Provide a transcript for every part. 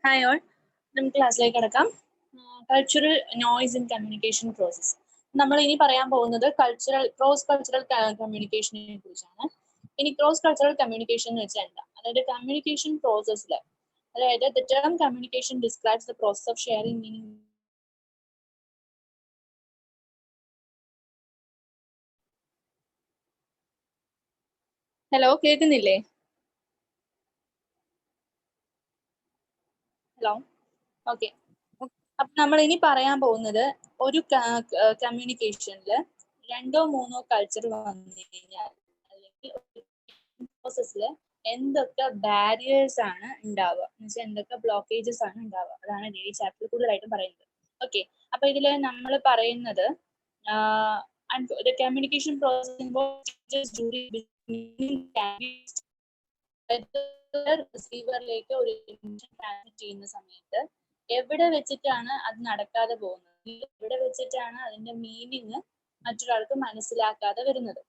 Hi all. നമുക്ക് ക്ലാസ്സിലേക്ക് കടക്കാം. Cultural noise in communication process. നമ്മൾ ഇനി പറയാൻ പോകുന്നത് ക്രോസ് കൾച്ചറൽ കമ്മ്യൂണിക്കേഷനെ കുറിച്ചാണ്. ഇനി ക്രോസ് കൾച്ചറൽ കമ്മ്യൂണിക്കേഷൻ എന്ന് വെച്ചാൽ എന്താ? അതായത് കമ്മ്യൂണിക്കേഷൻ പ്രോസസ്സിൽ, അതായത് the term communication describes the process of sharing meaning. Hello, കേൾക്കുന്നില്ലേ? Hello, okay. അപ്പൊ നമ്മൾ ഇനി പറയാൻ പോകുന്നത് ഒരു കമ്മ്യൂണിക്കേഷനിൽ രണ്ടോ മൂന്നോ കൾച്ചർ വന്നു കഴിഞ്ഞാൽ അല്ലെങ്കിൽ പ്രോസസ്സിൽ എന്തൊക്കെ ബാരിയേഴ്സ് ആണ് ഉണ്ടാവുക എന്ന് വെച്ചാൽ എന്തൊക്കെ ബ്ലോക്കേജസ് ആണ് ഉണ്ടാവുക, അതാണ് ഈ ചാപ്റ്ററിൽ കൂടുതലായിട്ടും പറയുന്നത്. ഓക്കെ, അപ്പൊ ഇതിൽ നമ്മൾ പറയുന്നത് കമ്മ്യൂണിക്കേഷൻ പ്രോസസ് റിസീവറിലേക്ക് ഒരു ഇൻഫർമേഷൻ ട്രാൻസ്മിറ്റ് ചെയ്യുന്ന സമയത്ത് എവിടെ വെച്ചിട്ടാണ് അത് നടക്കാതെ പോകുന്നത്, എവിടെ വെച്ചിട്ടാണ് അതിന്റെ മീനിങ് മറ്റൊരാൾക്ക് മനസ്സിലാക്കാതെ വരുന്നത്,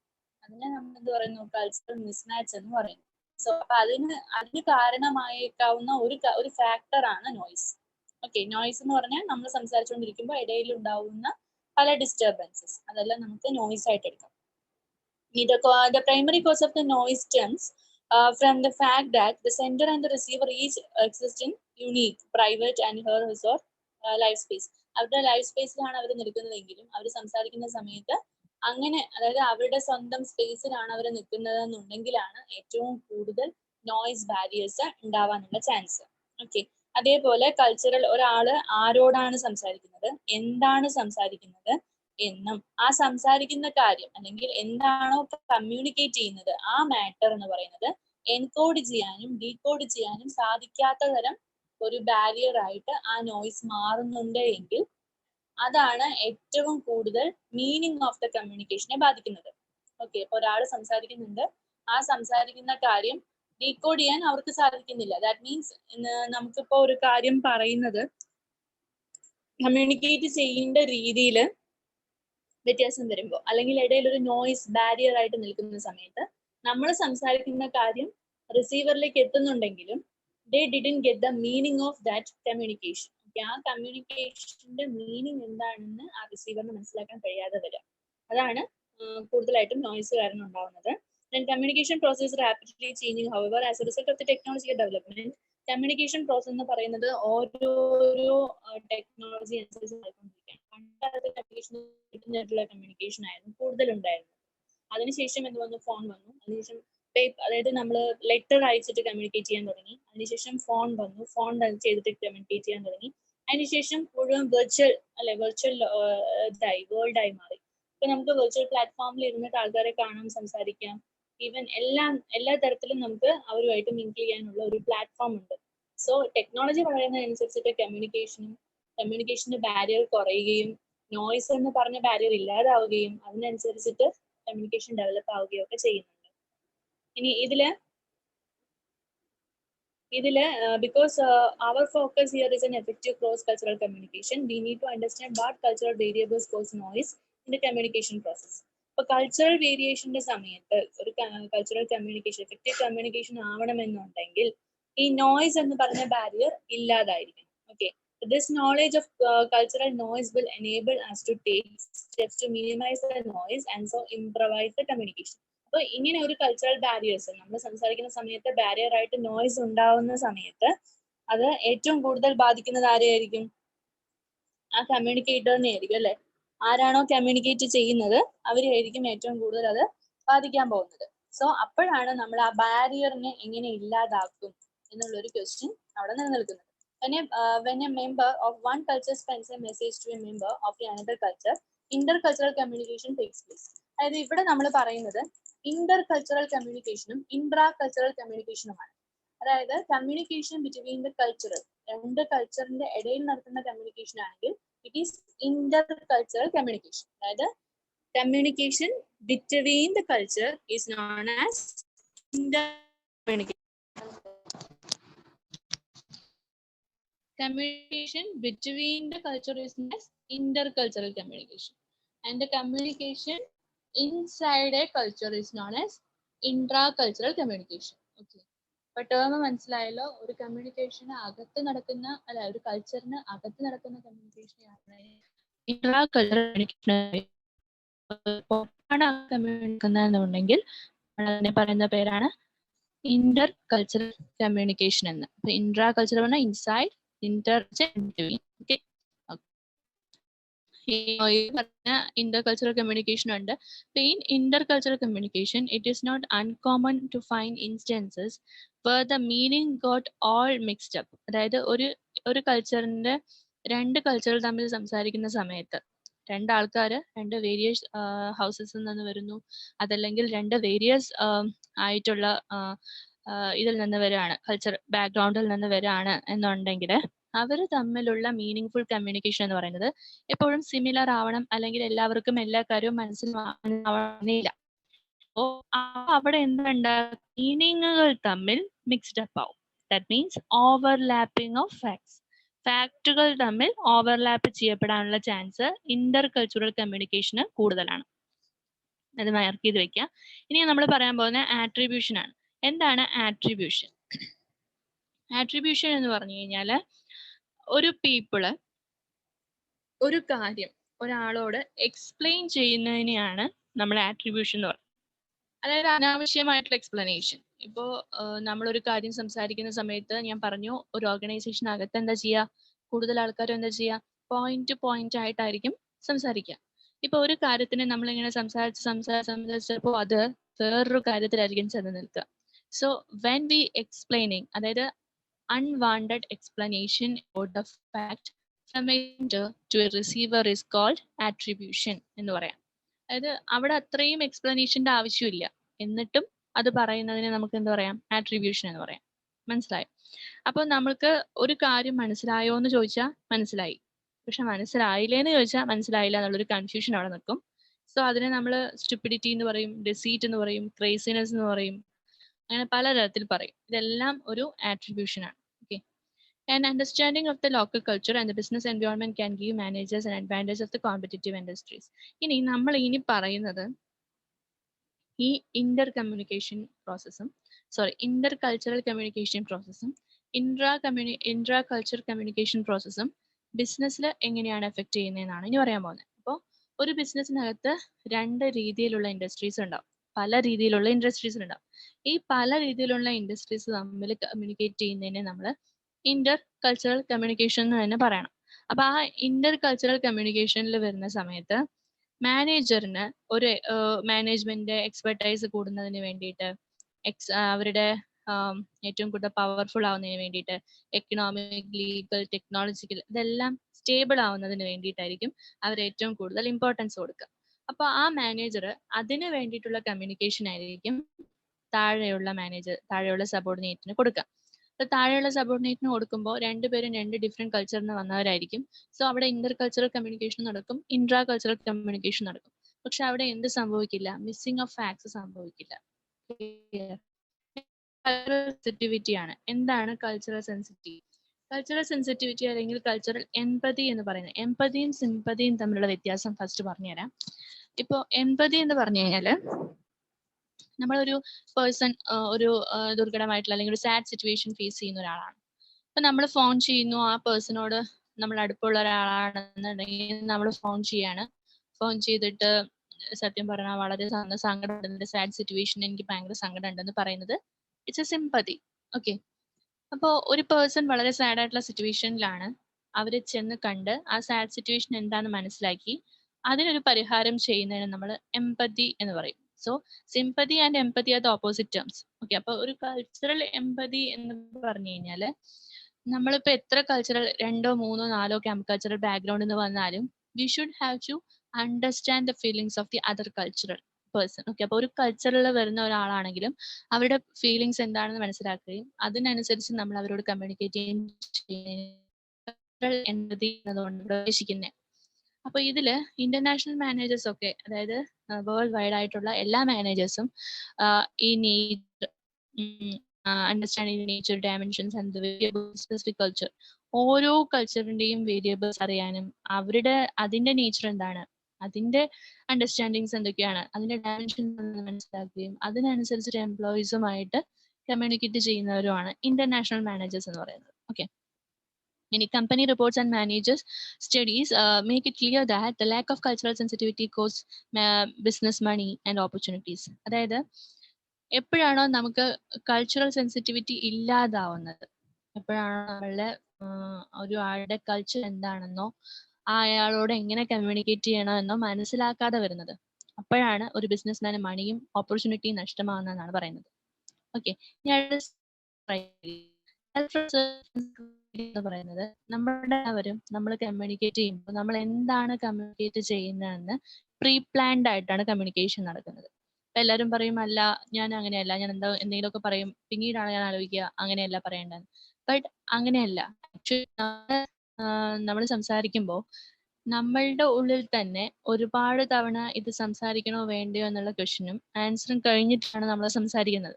അതിനെ നമ്മൾ എന്ത് പറയുന്നു? കൾച്ചറൽ മിസ്മാച്ച് എന്ന് പറയുന്നു. സോ അപ്പൊ അതിന് കാരണമായേക്കാവുന്ന ഒരു ഫാക്ടറാണ് നോയ്സ്. ഓക്കെ, നോയ്സ് എന്ന് പറഞ്ഞാൽ നമ്മൾ സംസാരിച്ചുകൊണ്ടിരിക്കുമ്പോൾ ഇടയിൽ ഉണ്ടാവുന്ന പല ഡിസ്റ്റർബൻസസ്, അതെല്ലാം നമുക്ക് നോയ്സ് ആയിട്ട് എടുക്കാം. The primary cause of the noise stems from the fact that the sender and the receiver each exist in unique, private and his or life space. അവരുടെ ലൈഫ് സ്പേസിലാണ് അവർ നിൽക്കുന്നതെങ്കിലും അവർ സംസാരിക്കുന്ന സമയത്ത് അങ്ങനെ, അതായത് അവരുടെ സ്വന്തം സ്പേസിലാണ് അവർ നിൽക്കുന്നതെന്നുണ്ടെങ്കിലാണ് ഏറ്റവും കൂടുതൽ നോയ്സ് ബാരിയേഴ്സ് ഉണ്ടാവാനുള്ള ചാൻസ്. ഓക്കെ, അതേപോലെ കൾച്ചറൽ ഒരാള് ആരോടാണ് സംസാരിക്കുന്നത്, എന്താണ് സംസാരിക്കുന്നത് എന്നും ആ സംസാരിക്കുന്ന കാര്യം അല്ലെങ്കിൽ എന്താണോ കമ്മ്യൂണിക്കേറ്റ് ചെയ്യുന്നത് ആ മാറ്റർ എന്ന് പറയുന്നത് എൻകോഡ് ചെയ്യാനും ഡീകോഡ് ചെയ്യാനും സാധിക്കാത്ത തരം ഒരു ബാരിയർ ആയിട്ട് ആ നോയ്സ് മാറുന്നുണ്ട് എങ്കിൽ അതാണ് ഏറ്റവും കൂടുതൽ മീനിങ് ഓഫ് ദ കമ്മ്യൂണിക്കേഷനെ ബാധിക്കുന്നത്. ഓക്കെ, ഇപ്പൊ ഒരാൾ സംസാരിക്കുന്നുണ്ട്, ആ സംസാരിക്കുന്ന കാര്യം ഡീകോഡ് ചെയ്യാൻ അവർക്ക് സാധിക്കുന്നില്ല. ദാറ്റ് മീൻസ് നമുക്കിപ്പോ ഒരു കാര്യം പറയുന്നത് കമ്മ്യൂണിക്കേറ്റ് ചെയ്യേണ്ട രീതിയിൽ വ്യത്യാസം വരുമ്പോൾ അല്ലെങ്കിൽ ഇടയിൽ ഒരു നോയ്സ് ബാരിയർ ആയിട്ട് നിൽക്കുന്ന സമയത്ത് നമ്മൾ സംസാരിക്കുന്ന കാര്യം റിസീവറിലേക്ക് എത്തുന്നുണ്ടെങ്കിലും they didn't get the meaning of that communication. ആ കമ്മ്യൂണിക്കേഷന്റെ മീനിങ് എന്താണെന്ന് ആ റിസീവറിന് മനസ്സിലാക്കാൻ കഴിയാതെ വരിക, അതാണ് കൂടുതലായിട്ടും നോയ്സ് കാരണം ഉണ്ടാവുന്നത്. Then communication process rapidly changing, however, as a result of the technological development. Communication process എന്ന് പറയുന്നത് ഓരോരോ ടെക്നോളജി അനുസരിച്ച് നടന്നുകൊണ്ടിരിക്കുകയാണ്. പണ്ടുകാലത്ത് കമ്മ്യൂണിക്കേഷൻ ആയിരുന്നു കൂടുതലുണ്ടായിരുന്നത്. അതിനുശേഷം എന്ത് വന്നു? ഫോൺ വന്നു. അതിനുശേഷം അതായത് നമ്മൾ ലെറ്റർ അയച്ചിട്ട് കമ്മ്യൂണിക്കേറ്റ് ചെയ്യാൻ തുടങ്ങി. അതിനുശേഷം ഫോൺ വന്നു, ഫോൺ ചെയ്തിട്ട് കമ്മ്യൂണിക്കേറ്റ് ചെയ്യാൻ തുടങ്ങി. അതിനുശേഷം മുഴുവൻ വെർച്വൽ ഇതായി, വേൾഡ് ആയി മാറി. ഇപ്പൊ നമുക്ക് വെർച്വൽ പ്ലാറ്റ്ഫോമിൽ ഇരുന്നിട്ട് ആൾക്കാരെ കാണാം, സംസാരിക്കാം. ഈവൻ എല്ലാ തരത്തിലും നമുക്ക് അവരുമായിട്ട് മിങ്കിൾ ചെയ്യാനുള്ള ഒരു പ്ലാറ്റ്ഫോം ഉണ്ട്. സോ ടെക്നോളജി വളരുന്നതനുസരിച്ചിട്ട് കമ്മ്യൂണിക്കേഷന്റെ ബാരിയർ കുറയുകയും നോയ്സ് എന്ന് പറഞ്ഞ ബാരിയർ ഇല്ലാതാവുകയും അതിനനുസരിച്ചിട്ട് കമ്മ്യൂണിക്കേഷൻ ഡെവലപ്പ് ആവുകയും ഒക്കെ ചെയ്യുന്നുണ്ട്. ഇനി ഇതില് because our focus here is an effective cross-cultural communication, we need to understand what cultural variables cause noise in the communication process. ഇപ്പൊ കൾച്ചറൽ വേരിയേഷന്റെ സമയത്ത് ഒരു കൾച്ചറൽ കമ്മ്യൂണിക്കേഷൻ എഫക്റ്റീവ് കമ്മ്യൂണിക്കേഷൻ ആവണമെന്നുണ്ടെങ്കിൽ ഈ നോയ്സ് എന്ന് പറഞ്ഞ ബാരിയർ ഇല്ലാതായിരിക്കണം. Okay, this knowledge of cultural noise will enable us to take steps to minimize the noise and so improvise the communication. അപ്പൊ ഇങ്ങനെ ഒരു കൾച്ചറൽ ബാരിയേഴ്സ് നമ്മൾ സംസാരിക്കുന്ന സമയത്ത് ബാരിയർ ആയിട്ട് നോയ്സ് ഉണ്ടാവുന്ന സമയത്ത് അത് ഏറ്റവും കൂടുതൽ ബാധിക്കുന്നത് ആരെയായിരിക്കും? ആ കമ്മ്യൂണിക്കേറ്ററിനെ ആയിരിക്കും, അല്ലെ? ആരാണോ കമ്മ്യൂണിക്കേറ്റ് ചെയ്യുന്നത് അവരായിരിക്കും ഏറ്റവും കൂടുതൽ അത് ബാധിക്കാൻ പോകുന്നത്. സോ അപ്പോഴാണ് നമ്മൾ ആ ബാരിയറിനെ എങ്ങനെ ഇല്ലാതാക്കും എന്നുള്ളൊരു ക്വസ്റ്റ്യൻ അവിടെ നിലനിൽക്കുന്നത്. When a member of one culture sends a message to a member of another culture, intercultural communication takes place. അതായത് ഇവിടെ നമ്മൾ പറയുന്നത് ഇന്റർ കൾച്ചറൽ കമ്മ്യൂണിക്കേഷനും ഇൻട്രാ കൾച്ചറൽ കമ്മ്യൂണിക്കേഷനുമാണ്. അതായത് കമ്മ്യൂണിക്കേഷൻ ബിറ്റ്വീൻ ദ കൾച്ചറൽ, രണ്ട് കൾച്ചറിന്റെ ഇടയിൽ നടത്തുന്ന കമ്മ്യൂണിക്കേഷൻ ആണെങ്കിൽ it is inter cultural communication. അതായത് communication between the culture is known as inter communication. Communication between the culture is known as intercultural communication, and the communication inside a culture is known as intracultural communication. Okay, അപ്പൊ term മനസ്സിലായല്ലോ. ഒരു കമ്മ്യൂണിക്കേഷന് അകത്ത് നടക്കുന്ന അല്ല ഒരു കൾച്ചറിന് അകത്ത് നടക്കുന്ന കമ്മ്യൂണിക്കേഷനാണ് intra cultural communication. കമ്മ്യൂണിക്കുന്നുണ്ടെങ്കിൽ അതിനെ പറയുന്ന പേരാണ് ഇന്റർ കൾച്ചറൽ കമ്മ്യൂണിക്കേഷൻ എന്ന്. അപ്പൊ ഇൻട്രാ കൾച്ചറൽ പറഞ്ഞാൽ inside, Inter okay. Intercultural communication ഉണ്ട്. In intercultural communication, it is not uncommon to find instances where the meaning got all mixed up. അതായത് ഒരു കൾച്ചറിന്റെ രണ്ട് കൾച്ചറുകൾ തമ്മിൽ സംസാരിക്കുന്ന സമയത്ത് രണ്ട് ആൾക്കാർ രണ്ട് വേരിയസ് ഹൗസസിൽ നിന്ന് വരുന്നു, അതല്ലെങ്കിൽ രണ്ട് വേരിയസ് ആയിട്ടുള്ള ഇതിൽ നിന്ന് വരികയാണ്, കൾച്ചർ ബാക്ക്ഗ്രൗണ്ടിൽ നിന്ന് വരികയാണ് എന്നുണ്ടെങ്കിൽ അവർ തമ്മിലുള്ള മീനിങ് കമ്മ്യൂണിക്കേഷൻ എന്ന് പറയുന്നത് എപ്പോഴും സിമിലർ ആവണം, അല്ലെങ്കിൽ എല്ലാവർക്കും എല്ലാ കാര്യവും മനസ്സിലാവണമെന്നില്ല. അപ്പോൾ അവിടെ എന്തുണ്ട്, മീനിങ്ങുകൾ തമ്മിൽ മിക്സ്ഡ് അപ്പ് ആവും. That means overlapping of facts. ഫാക്റ്റുകൾ തമ്മിൽ ഓവർലാപ്പ് ചെയ്യപ്പെടാനുള്ള ചാൻസ് ഇന്റർ കൾച്ചറൽ കമ്മ്യൂണിക്കേഷന് കൂടുതലാണ്. അത് മാർക്ക് ചെയ്ത് വെക്കുക. ഇനി നമ്മൾ പറയാൻ പോകുന്ന ആട്രിബ്യൂഷൻ ആണ്. എന്താണ് ആട്രിബ്യൂഷൻ? ആട്രിബ്യൂഷൻ എന്ന് പറഞ്ഞു കഴിഞ്ഞാൽ ഒരു പീപ്പിള് ഒരു കാര്യം ഒരാളോട് എക്സ്പ്ലെയിൻ ചെയ്യുന്നതിനെയാണ് നമ്മൾ ആട്രിബ്യൂഷൻ എന്ന് പറയുന്നത്. അതായത് അനാവശ്യമായിട്ടുള്ള എക്സ്പ്ലനേഷൻ. ഇപ്പോൾ നമ്മളൊരു കാര്യം സംസാരിക്കുന്ന സമയത്ത് ഞാൻ പറഞ്ഞു, ഒരു ഓർഗനൈസേഷനകത്ത് എന്താ ചെയ്യുക, കൂടുതൽ ആൾക്കാരും എന്താ ചെയ്യുക, പോയിന്റ് ടു പോയിന്റ് ആയിട്ടായിരിക്കും സംസാരിക്കുക. ഇപ്പൊ ഒരു കാര്യത്തിന് നമ്മളിങ്ങനെ സംസാരിച്ചപ്പോൾ അത് വേറൊരു കാര്യത്തിലായിരിക്കും ചെന്ന് നിൽക്കുക. സോ വെൻ വി എക്സ്പ്ലെയിനിങ്, അതായത് unwanted explanation about the fact from a sender to a receiver is called attribution എന്ന് പറയാം. അതായത് അവിടെ അത്രയും എക്സ്പ്ലനേഷന്റെ ആവശ്യമില്ല, എന്നിട്ടും അത് പറയുന്നതിന് നമുക്ക് എന്താ പറയാം, ആട്രിബ്യൂഷൻ എന്ന് പറയാം. മനസ്സിലായോ? അപ്പൊ നമ്മൾക്ക് ഒരു കാര്യം മനസ്സിലായോ എന്ന് ചോദിച്ചാൽ മനസ്സിലായി, പക്ഷെ മനസ്സിലായില്ലേന്ന് ചോദിച്ചാൽ മനസ്സിലായില്ല എന്നുള്ളൊരു കൺഫ്യൂഷൻ അവിടെ നിൽക്കും. സോ അതിനെ നമ്മൾ സ്റ്റുപ്പിഡിറ്റി എന്ന് പറയും, ഡെസീറ്റ് എന്ന് പറയും, ക്രേസിനെസ് എന്ന് പറയും, അങ്ങനെ പലതരത്തിൽ പറയും. ഇതെല്ലാം ഒരു ആട്രിബ്യൂഷൻ ആണ്. Okay. An understanding of the local culture and the business environment can give managers an advantage of the competitive industries. ഇനി നമ്മൾ ഇനി പറയുന്നത് ഈ ഇന്റർ കൾച്ചറൽ കമ്മ്യൂണിക്കേഷൻ പ്രോസസ്സും ഇൻട്രാ കൾച്ചർ കമ്മ്യൂണിക്കേഷൻ പ്രോസസ്സും ബിസിനസ്സിൽ എങ്ങനെയാണ് എഫക്ട് ചെയ്യുന്നതെന്നാണ് ഇനി പറയാൻ പോകുന്നത്. അപ്പോൾ ഒരു ബിസിനസ്സിനകത്ത് രണ്ട് രീതിയിലുള്ള ഇൻഡസ്ട്രീസ് ഉണ്ടാവും, പല രീതിയിലുള്ള ഇൻഡസ്ട്രീസ് ഉണ്ടാവും. ഈ പല രീതിയിലുള്ള ഇൻഡസ്ട്രീസ് തമ്മിൽ കമ്മ്യൂണിക്കേറ്റ് ചെയ്യുന്നതിനെ നമ്മൾ ഇന്റർ കൾച്ചറൽ കമ്മ്യൂണിക്കേഷൻ എന്ന് തന്നെ പറയണം. അപ്പൊ ആ ഇന്റർ കൾച്ചറൽ കമ്മ്യൂണിക്കേഷനിൽ വരുന്ന സമയത്ത് മാനേജറിന് ഒരു മാനേജ്മെന്റ് എക്സ്പെർട്ടൈസ് കൂടുന്നതിന് വേണ്ടിയിട്ട്, അവരുടെ ഏറ്റവും കൂടുതൽ പവർഫുൾ ആവുന്നതിന് വേണ്ടിയിട്ട്, എക്കണോമിക്, ലീഗൽ, ടെക്നോളജിക്കൽ ഇതെല്ലാം സ്റ്റേബിൾ ആവുന്നതിന് വേണ്ടിയിട്ടായിരിക്കും അവർ ഏറ്റവും കൂടുതൽ ഇമ്പോർട്ടൻസ് കൊടുക്കുക. അപ്പൊ ആ മാനേജർ അതിന് വേണ്ടിയിട്ടുള്ള കമ്മ്യൂണിക്കേഷൻ ആയിരിക്കും താഴെയുള്ള സബോർഡിനേറ്റിന് കൊടുക്കുക. അപ്പൊ താഴെയുള്ള സബോർഡിനേറ്റിന് കൊടുക്കുമ്പോൾ രണ്ടുപേരും രണ്ട് ഡിഫറെന്റ് കൾച്ചറിൽ നിന്ന് വന്നവരായിരിക്കും. സോ അവിടെ ഇന്റർ കൾച്ചറൽ കമ്മ്യൂണിക്കേഷൻ നടക്കും, ഇൻട്രാ കൾച്ചറൽ കമ്മ്യൂണിക്കേഷൻ നടക്കും. പക്ഷെ അവിടെ എന്ത് സംഭവിക്കില്ല, മിസ്സിംഗ് ഓഫ് ഫാക്ട്സ് സംഭവിക്കില്ല. സെൻസിറ്റിവിറ്റി ആണ്. എന്താണ് കൾച്ചറൽ സെൻസിറ്റിവിറ്റി? കൾച്ചറൽ സെൻസിറ്റിവിറ്റി അല്ലെങ്കിൽ കൾച്ചറൽ എംപതി എന്ന് പറയുന്നത്, എംപതിയും സിമ്പതിയും തമ്മിലുള്ള വ്യത്യാസം ഫസ്റ്റ് പറഞ്ഞുതരാം. ഇപ്പൊ എംപതി എന്ന് പറഞ്ഞു കഴിഞ്ഞാല് നമ്മളൊരു പേഴ്സൺ ഒരു ദുർഘടമായിട്ടുള്ള അല്ലെങ്കിൽ ഒരു സാഡ് സിറ്റുവേഷൻ ഫേസ് ചെയ്യുന്ന ഒരാളാണ്. അപ്പൊ നമ്മൾ ഫോൺ ചെയ്യുന്നു, ആ പേഴ്സണോട് നമ്മൾ അടുപ്പമുള്ള ഒരാളാണെന്നുണ്ടെങ്കിൽ നമ്മൾ ഫോൺ ചെയ്തിട്ട് സത്യം പറഞ്ഞാൽ വളരെ സങ്കടമുണ്ട്, സാഡ് സിറ്റുവേഷൻ, എനിക്ക് ഭയങ്കര സങ്കടം ഉണ്ടെന്ന് പറയുന്നത് ഇറ്റ്സ് എ സിമ്പതി. ഓക്കെ. അപ്പോൾ ഒരു പേഴ്സൺ വളരെ സാഡ് ആയിട്ടുള്ള സിറ്റുവേഷനിലാണ്, അവരെ ചെന്ന് കണ്ട് ആ സാഡ് സിറ്റുവേഷൻ എന്താണെന്ന് മനസ്സിലാക്കി അതിനൊരു പരിഹാരം ചെയ്യുന്നതിന് നമ്മൾ എംപതി എന്ന് പറയും. So sympathy and empathy are the opposite terms. Okay. അപ്പൊ ഒരു കൾച്ചറൽ എംപതി എന്ന് പറഞ്ഞു കഴിഞ്ഞാല് നമ്മളിപ്പോ എത്ര കൾച്ചറൽ 2, 3, 4 കൾച്ചറൽ ബാക്ക്ഗ്രൗണ്ടിൽ നിന്ന് വന്നാലും we should have to understand the feelings of the other cultural person. Okay. അപ്പൊ ഒരു കൾച്ചറിൽ വരുന്ന ഒരാളാണെങ്കിലും അവരുടെ ഫീലിങ്സ് എന്താണെന്ന് മനസ്സിലാക്കുകയും അതിനനുസരിച്ച് നമ്മൾ അവരോട് കമ്മ്യൂണിക്കേറ്റ് ചെയ്യുന്നതുകൊണ്ട് ഉദ്ദേശിക്കുന്നത്. അപ്പൊ ഇതില് ഇന്റർനാഷണൽ മാനേജേഴ്സ് ഒക്കെ, അതായത് വേൾഡ് വൈഡ് ആയിട്ടുള്ള എല്ലാ മാനേജേഴ്സും ഈ nature understanding nature, dimensions and specific culture, ഓരോ കൾച്ചറിന്റെയും വേരിയബിൾസ് അറിയാനും അതിന്റെ നേച്ചർ എന്താണ്, അതിന്റെ അണ്ടർസ്റ്റാൻഡിങ്സ് എന്തൊക്കെയാണ്, അതിന്റെ ഡയമെൻഷൻസ് മനസ്സിലാക്കുകയും അതിനനുസരിച്ചിട്ട് എംപ്ലോയീസുമായിട്ട് കമ്മ്യൂണിക്കേറ്റ് ചെയ്യുന്നവരുമാണ് ഇന്റർനാഷണൽ മാനേജേഴ്സ് എന്ന് പറയുന്നത്. ഓക്കെ, ഇനി company reports and managers studies make it clear that the lack of cultural sensitivity costs business money and opportunities. അതായത് എപ്പോഴാണോ നമുക്ക് കൾച്ചറൽ സെൻസിറ്റിവിറ്റി ഇല്ലാതാവുന്നത്, എപ്പോഴാണോ നമ്മളുടെ ഒരു ആളുടെ കൾച്ചർ എന്താണെന്നോ അയാളോട് എങ്ങനെ കമ്മ്യൂണിക്കേറ്റ് ചെയ്യണമെന്നോ മനസ്സിലാക്കാതെ വരുന്നത്, അപ്പോഴാണ് ഒരു ബിസിനസ്മാന് മണിയും ഓപ്പർച്യൂണിറ്റിയും നഷ്ടമാകുന്നതെന്നാണ് പറയുന്നത്. ഓക്കെ, എന്ന് പറയുന്നത് നമ്മളെല്ലാവരും നമ്മൾ കമ്മ്യൂണിക്കേറ്റ് ചെയ്യുമ്പോൾ നമ്മൾ എന്താണ് കമ്മ്യൂണിക്കേറ്റ് ചെയ്യുന്നതെന്ന് പ്രീ പ്ലാൻഡ് ആയിട്ടാണ് കമ്മ്യൂണിക്കേഷൻ നടക്കുന്നത്. അപ്പൊ എല്ലാവരും പറയും, അല്ല ഞാൻ അങ്ങനെയല്ല, ഞാൻ എന്തെങ്കിലുമൊക്കെ പറയും പിന്നീടാണ് ഞാൻ ആലോചിക്കുക അങ്ങനെയല്ല പറയേണ്ടത്. ബട്ട് അങ്ങനെയല്ല. ആക്ച്വലി നമ്മൾ സംസാരിക്കുമ്പോൾ നമ്മളുടെ ഉള്ളിൽ തന്നെ ഒരുപാട് തവണ ഇത് സംസാരിക്കണോ വേണ്ടയോ എന്നുള്ള ക്വസ്റ്റ്യനും ആൻസറും കഴിഞ്ഞിട്ടാണ് നമ്മൾ സംസാരിക്കുന്നത്.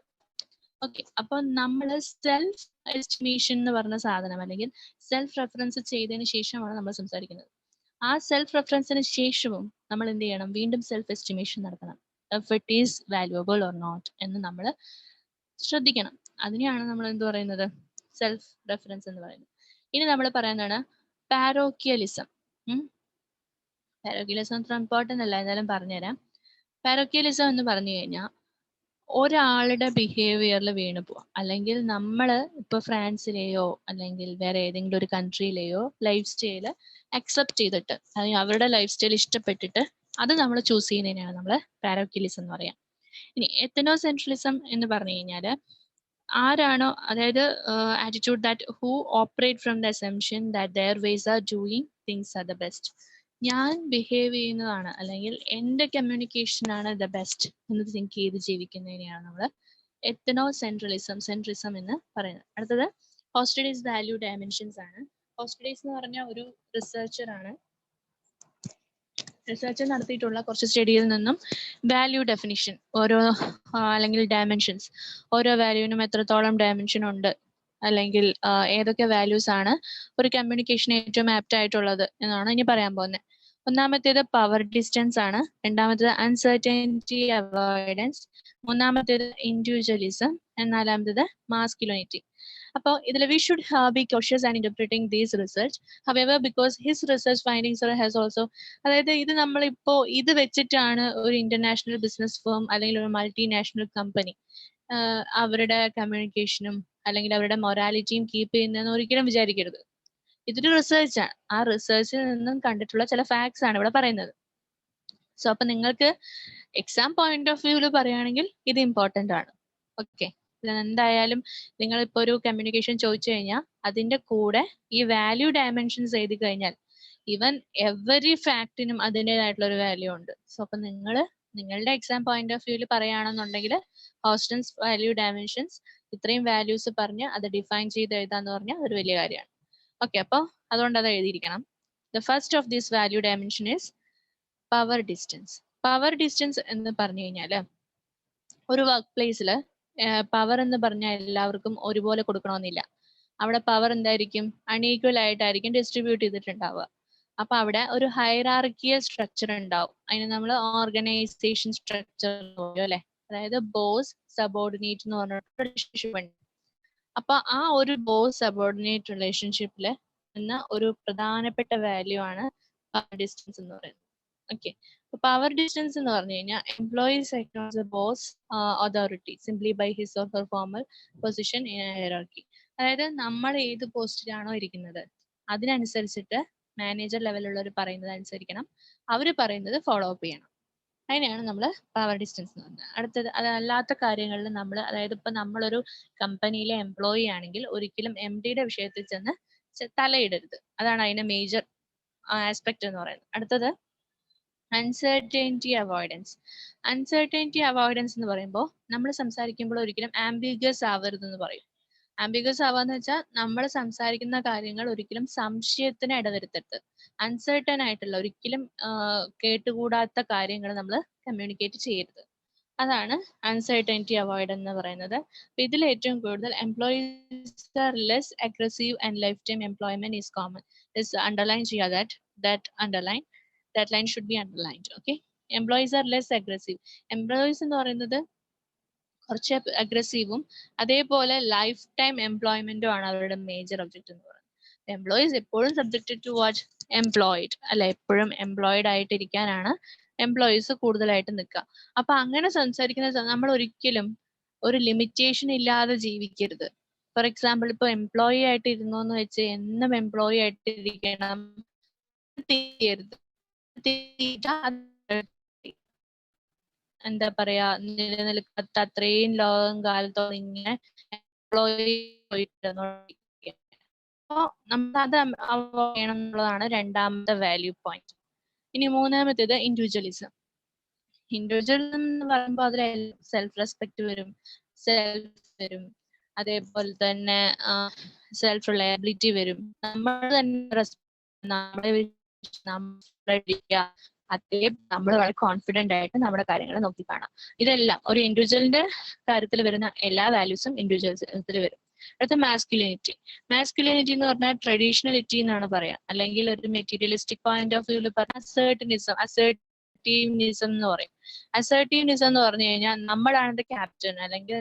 ഓക്കെ, അപ്പൊ നമ്മൾ സെൽഫ് എസ്റ്റിമേഷൻ എന്ന് പറഞ്ഞ സാധനം അല്ലെങ്കിൽ സെൽഫ് റെഫറൻസ് ചെയ്തതിന് ശേഷമാണ് നമ്മൾ സംസാരിക്കുന്നത്. ആ സെൽഫ് റെഫറൻസിന് ശേഷവും നമ്മൾ എന്ത് ചെയ്യണം, വീണ്ടും സെൽഫ് എസ്റ്റിമേഷൻ നടത്തണം. If it is valuable or not എന്ന് നമ്മൾ ശ്രദ്ധിക്കണം. അതിനെയാണ് നമ്മൾ എന്ത് പറയുന്നത്, സെൽഫ് റെഫറൻസ് എന്ന് പറയുന്നത്. ഇനി നമ്മൾ പറയുന്നതാണ് പാരോക്കിയലിസം. പാരോക്കിയലിസം അത്ര ഇമ്പോർട്ടൻ്റ് അല്ല, എന്നാലും പറഞ്ഞുതരാം. പാരോക്കിയലിസം എന്ന് പറഞ്ഞു കഴിഞ്ഞാൽ ഒരാളുടെ ബിഹേവിയറിൽ വീണു പോവാം, അല്ലെങ്കിൽ നമ്മൾ ഇപ്പോൾ ഫ്രാൻസിലെയോ അല്ലെങ്കിൽ വേറെ ഏതെങ്കിലും ഒരു കൺട്രിയിലെയോ ലൈഫ് സ്റ്റൈല് അക്സെപ്റ്റ് ചെയ്തിട്ട് അല്ലെങ്കിൽ അവരുടെ ലൈഫ് സ്റ്റൈൽ ഇഷ്ടപ്പെട്ടിട്ട് അത് നമ്മൾ ചൂസ് ചെയ്യുന്നതിനാണ് നമ്മൾ പാരോക്കിയലിസം എന്ന് പറയാം. ഇനി എത്തനോസെൻട്രലിസം എന്ന് പറഞ്ഞു കഴിഞ്ഞാൽ ആരാണോ, അതായത് attitude that who operate from the assumption that there vase are doing things are the best. ഞാൻ ബിഹേവ് ചെയ്യുന്നതാണ് അല്ലെങ്കിൽ എൻ്റെ കമ്മ്യൂണിക്കേഷൻ ആണ് ദ ബെസ്റ്റ് എന്ന് തിങ്ക് ചെയ്ത് ജീവിക്കുന്നതിനെയാണ് നമ്മൾ സെൻട്രിസം എന്ന് പറയുന്നത്. അടുത്തത് ഹോസ്റ്റഡേസ് വാല്യൂ ഡയമെൻഷൻസ് ആണ്. ഹോസ്റ്റഡേസ് എന്ന് പറഞ്ഞ ഒരു റിസർച്ചർ നടത്തിയിട്ടുള്ള കുറച്ച് സ്റ്റഡിയിൽ നിന്നും വാല്യൂ ഡെഫിനിഷൻ ഓരോ അല്ലെങ്കിൽ ഡയമെൻഷൻസ്, ഓരോ വാല്യൂവിനും എത്രത്തോളം ഡയമെൻഷൻ ഉണ്ട് അല്ലെങ്കിൽ ഏതൊക്കെ വാല്യൂസ് ആണ് ഒരു കമ്മ്യൂണിക്കേഷന് ഏറ്റവും ആപ്റ്റ് ആയിട്ടുള്ളത് എന്നാണ് ഇനി പറയാൻ പോകുന്നത്. ഒന്നാമത്തേത് പവർ ഡിസ്റ്റൻസ് ആണ്, രണ്ടാമത്തേത് അൺസർട്ടനിറ്റി അവോയ്ഡൻസ്, മൂന്നാമത്തേത് ഇൻഡിവിജ്വലിസം, നാലാമത്തേത് മാസ്കുലിനിറ്റി. അപ്പോൾ ഇതിൽ we should be cautious and ഇന്റർപ്രിറ്റിംഗ് these research. However because his research findings has also, അതായത് ഇത് നമ്മളിപ്പോൾ ഇത് വെച്ചിട്ടാണ് ഒരു ഇന്റർനാഷണൽ ബിസിനസ് ഫേം അല്ലെങ്കിൽ ഒരു മൾട്ടിനാഷണൽ കമ്പനി അവരുടെ കമ്മ്യൂണിക്കേഷനും അല്ലെങ്കിൽ അവരുടെ മൊറാലിറ്റിയും കീപ്പ് ചെയ്യുന്നതെന്ന് ഒരിക്കലും വിചാരിക്കരുത്. ഇതൊരു റിസർച്ചാണ്. ആ റിസർച്ചിൽ നിന്നും കണ്ടിട്ടുള്ള ചില ഫാക്ട്സ് ആണ് ഇവിടെ പറയുന്നത്. സോ അപ്പൊ നിങ്ങൾക്ക് എക്സാം പോയിന്റ് ഓഫ് വ്യൂവിൽ പറയുകയാണെങ്കിൽ ഇത് ഇമ്പോർട്ടൻ്റ് ആണ്. ഓക്കെ, എന്തായാലും നിങ്ങളിപ്പോൾ ഒരു കമ്മ്യൂണിക്കേഷൻ ചോദിച്ചു കഴിഞ്ഞാൽ അതിൻ്റെ കൂടെ ഈ വാല്യൂ ഡയമെൻഷൻസ് എഴുതി കഴിഞ്ഞാൽ ഈവൻ എവറി ഫാക്ടിനും അതിൻ്റെതായിട്ടുള്ള ഒരു വാല്യൂ ഉണ്ട്. സോ അപ്പൊ നിങ്ങളുടെ എക്സാം പോയിന്റ് ഓഫ് വ്യൂവിൽ പറയുകയാണെന്നുണ്ടെങ്കിൽ ഹോസ്റ്റൻസ് വാല്യൂ ഡയമെൻഷൻസ് ഇത്രയും വാല്യൂസ് പറഞ്ഞ് അത് ഡിഫൈൻ ചെയ്ത് എഴുതാന്ന് പറഞ്ഞാൽ അതൊരു വലിയ കാര്യമാണ്. ഓക്കെ, അപ്പോൾ അതുകൊണ്ട് അത് എഴുതിയിരിക്കണം. The first of this value dimension is power distance. Power distance എന്ന് പറഞ്ഞു കഴിഞ്ഞാൽ ഒരു വർക്ക് പ്ലേസിൽ പവർ എന്ന് പറഞ്ഞാൽ എല്ലാവർക്കും ഒരുപോലെ കൊടുക്കണമെന്നില്ല. അവിടെ പവർ എന്തായിരിക്കും, അൺഈക്വൽ ആയിട്ടായിരിക്കും ഡിസ്ട്രിബ്യൂട്ട് ചെയ്തിട്ടുണ്ടാവുക. അപ്പൊ അവിടെ ഒരു ഹൈറാർക്കിയൽ സ്ട്രക്ചർ ഉണ്ടാവും. അതിന് നമ്മൾ ഓർഗനൈസേഷൻ സ്ട്രക്ചർ അല്ലെ, അതായത് ബോസ് സബോർഡിനേറ്റ് എന്ന് പറഞ്ഞ റിലേഷൻഷിപ്പ് ഉണ്ട്. അപ്പൊ ആ ഒരു ബോസ് സബോർഡിനേറ്റ് റിലേഷൻഷിപ്പില് എന്ന ഒരു പ്രധാനപ്പെട്ട വാല്യൂ ആണ് പവർ ഡിസ്റ്റൻസ് എന്ന് പറയുന്നത്. ഓക്കെ, പവർ ഡിസ്റ്റൻസ് എന്ന് പറഞ്ഞു കഴിഞ്ഞാൽ employees acknowledge the boss authority simply by his or her formal position in hierarchy. അതായത് നമ്മൾ ഏത് പോസ്റ്റിലാണോ ഇരിക്കുന്നത് അതിനനുസരിച്ചിട്ട് മാനേജർ ലെവലുള്ളവർ പറയുന്നത് അനുസരിക്കണം, അവർ പറയുന്നത് ഫോളോ അപ്പ് ചെയ്യണം. അതിനെയാണ് നമ്മൾ പവർ ഡിസ്റ്റൻസ് എന്ന് പറയുന്നത്. അടുത്തത് അതല്ലാത്ത കാര്യങ്ങളിൽ നമ്മൾ, അതായത് ഇപ്പൊ നമ്മളൊരു കമ്പനിയിലെ എംപ്ലോയി ആണെങ്കിൽ ഒരിക്കലും എം ഡിയുടെ വിഷയത്തിൽ ചെന്ന് തലയിടരുത്. അതാണ് അതിന്റെ മേജർ ആസ്പെക്ട് എന്ന് പറയുന്നത്. അടുത്തത് അൺസർട്ടനിറ്റി അവോയ്ഡൻസ്. അൺസർട്ടനിറ്റി അവോയ്ഡൻസ് എന്ന് പറയുമ്പോൾ നമ്മൾ സംസാരിക്കുമ്പോൾ ഒരിക്കലും ആംബിഗ്വസ് ആവരുതെന്ന് പറയും. ആംബിഗ്വസ് ആവാന്ന് വെച്ചാൽ നമ്മൾ സംസാരിക്കുന്ന കാര്യങ്ങൾ ഒരിക്കലും സംശയത്തിന് ഇടവരുത്തരുത്. അൺസർട്ടൺ ആയിട്ടുള്ള, ഒരിക്കലും കേട്ടുകൂടാത്ത കാര്യങ്ങൾ നമ്മൾ കമ്മ്യൂണിക്കേറ്റ് ചെയ്യരുത്. അതാണ് അൺസർട്ടനിറ്റി അവോയ്ഡ് എന്ന് പറയുന്നത്. ഇതിൽ ഏറ്റവും കൂടുതൽ employees are less aggressive and life time employment is common. Underline ചെയ്യുക that line should be underlined. Okay, employees are less aggressive. Employees എന്ന് പറയുന്നത് കുറച്ച് അഗ്രസീവും അതേപോലെ ലൈഫ് ടൈം എംപ്ലോയ്മെന്റും ആണ് അവരുടെ മേജർ ഒബ്ജക്റ്റ് എന്ന് പറയുന്നത്. എംപ്ലോയീസ് എപ്പോഴും സബ്ജക്റ്റഡ് ടു വാച്ച് എംപ്ലോയിഡ് അല്ല, എപ്പോഴും എംപ്ലോയിഡ് ആയിട്ടിരിക്കാനാണ് എംപ്ലോയീസ് കൂടുതലായിട്ട് നിൽക്കുക. അപ്പൊ അങ്ങനെ സംസാരിക്കുന്ന നമ്മൾ ഒരിക്കലും ഒരു ലിമിറ്റേഷൻ ഇല്ലാതെ ജീവിക്കരുത്. ഫോർ എക്സാമ്പിൾ ഇപ്പൊ എംപ്ലോയി ആയിട്ട് ഇരുന്നു എന്ന് വെച്ച് എന്നും എംപ്ലോയി ആയിട്ട് ഇരിക്കണം ചെയ്യരുത്. എന്താ പറയാ, നിലനിൽക്കാത്ത അത്രയും ലോകം കാലത്തോളം ഇങ്ങനെ എംപ്ലോയി അപ്പോൾ നമ്മൾ അത് അവോയ്ഡ് ചെയ്യണം എന്നുള്ളതാണ് രണ്ടാമത്തെ വാല്യൂ പോയിന്റ്. ഇനി മൂന്നാമത്തേത് ഇൻഡിവിജ്വലിസം. ഇൻഡിവിജ്വലിസം എന്ന് പറയുമ്പോൾ അതിൽ സെൽഫ് റെസ്പെക്ട് വരും, സെൽഫ് വരും, അതേപോലെ തന്നെ സെൽഫ് റിലയബിലിറ്റി വരും. നമ്മൾ തന്നെ അതേ നമ്മൾ വളരെ കോൺഫിഡന്റ് ആയിട്ട് നമ്മുടെ കാര്യങ്ങൾ നോക്കി കാണാം. ഇതെല്ലാം ഒരു ഇൻഡിവിജ്വലിന്റെ കാര്യത്തിൽ വരുന്ന എല്ലാ വാല്യൂസും ഇൻഡിവിജ്വൽസിൽ വരും. അടുത്ത മാസ്കുലിനിറ്റി. മാസ്കുലിനിറ്റി എന്ന് പറഞ്ഞാൽ ട്രഡീഷണലിറ്റി എന്നാണ് പറയാം, അല്ലെങ്കിൽ ഒരു മെറ്റീരിയലിസ്റ്റിക് പോയിന്റ് ഓഫ് വ്യൂവിൽ പറഞ്ഞ അസേർട്ടിനിസം എന്ന് പറയും. അസേർട്ടീവ്നിസം എന്ന് പറഞ്ഞു കഴിഞ്ഞാൽ നമ്മളാണ് ക്യാപ്റ്റൻ, അല്ലെങ്കിൽ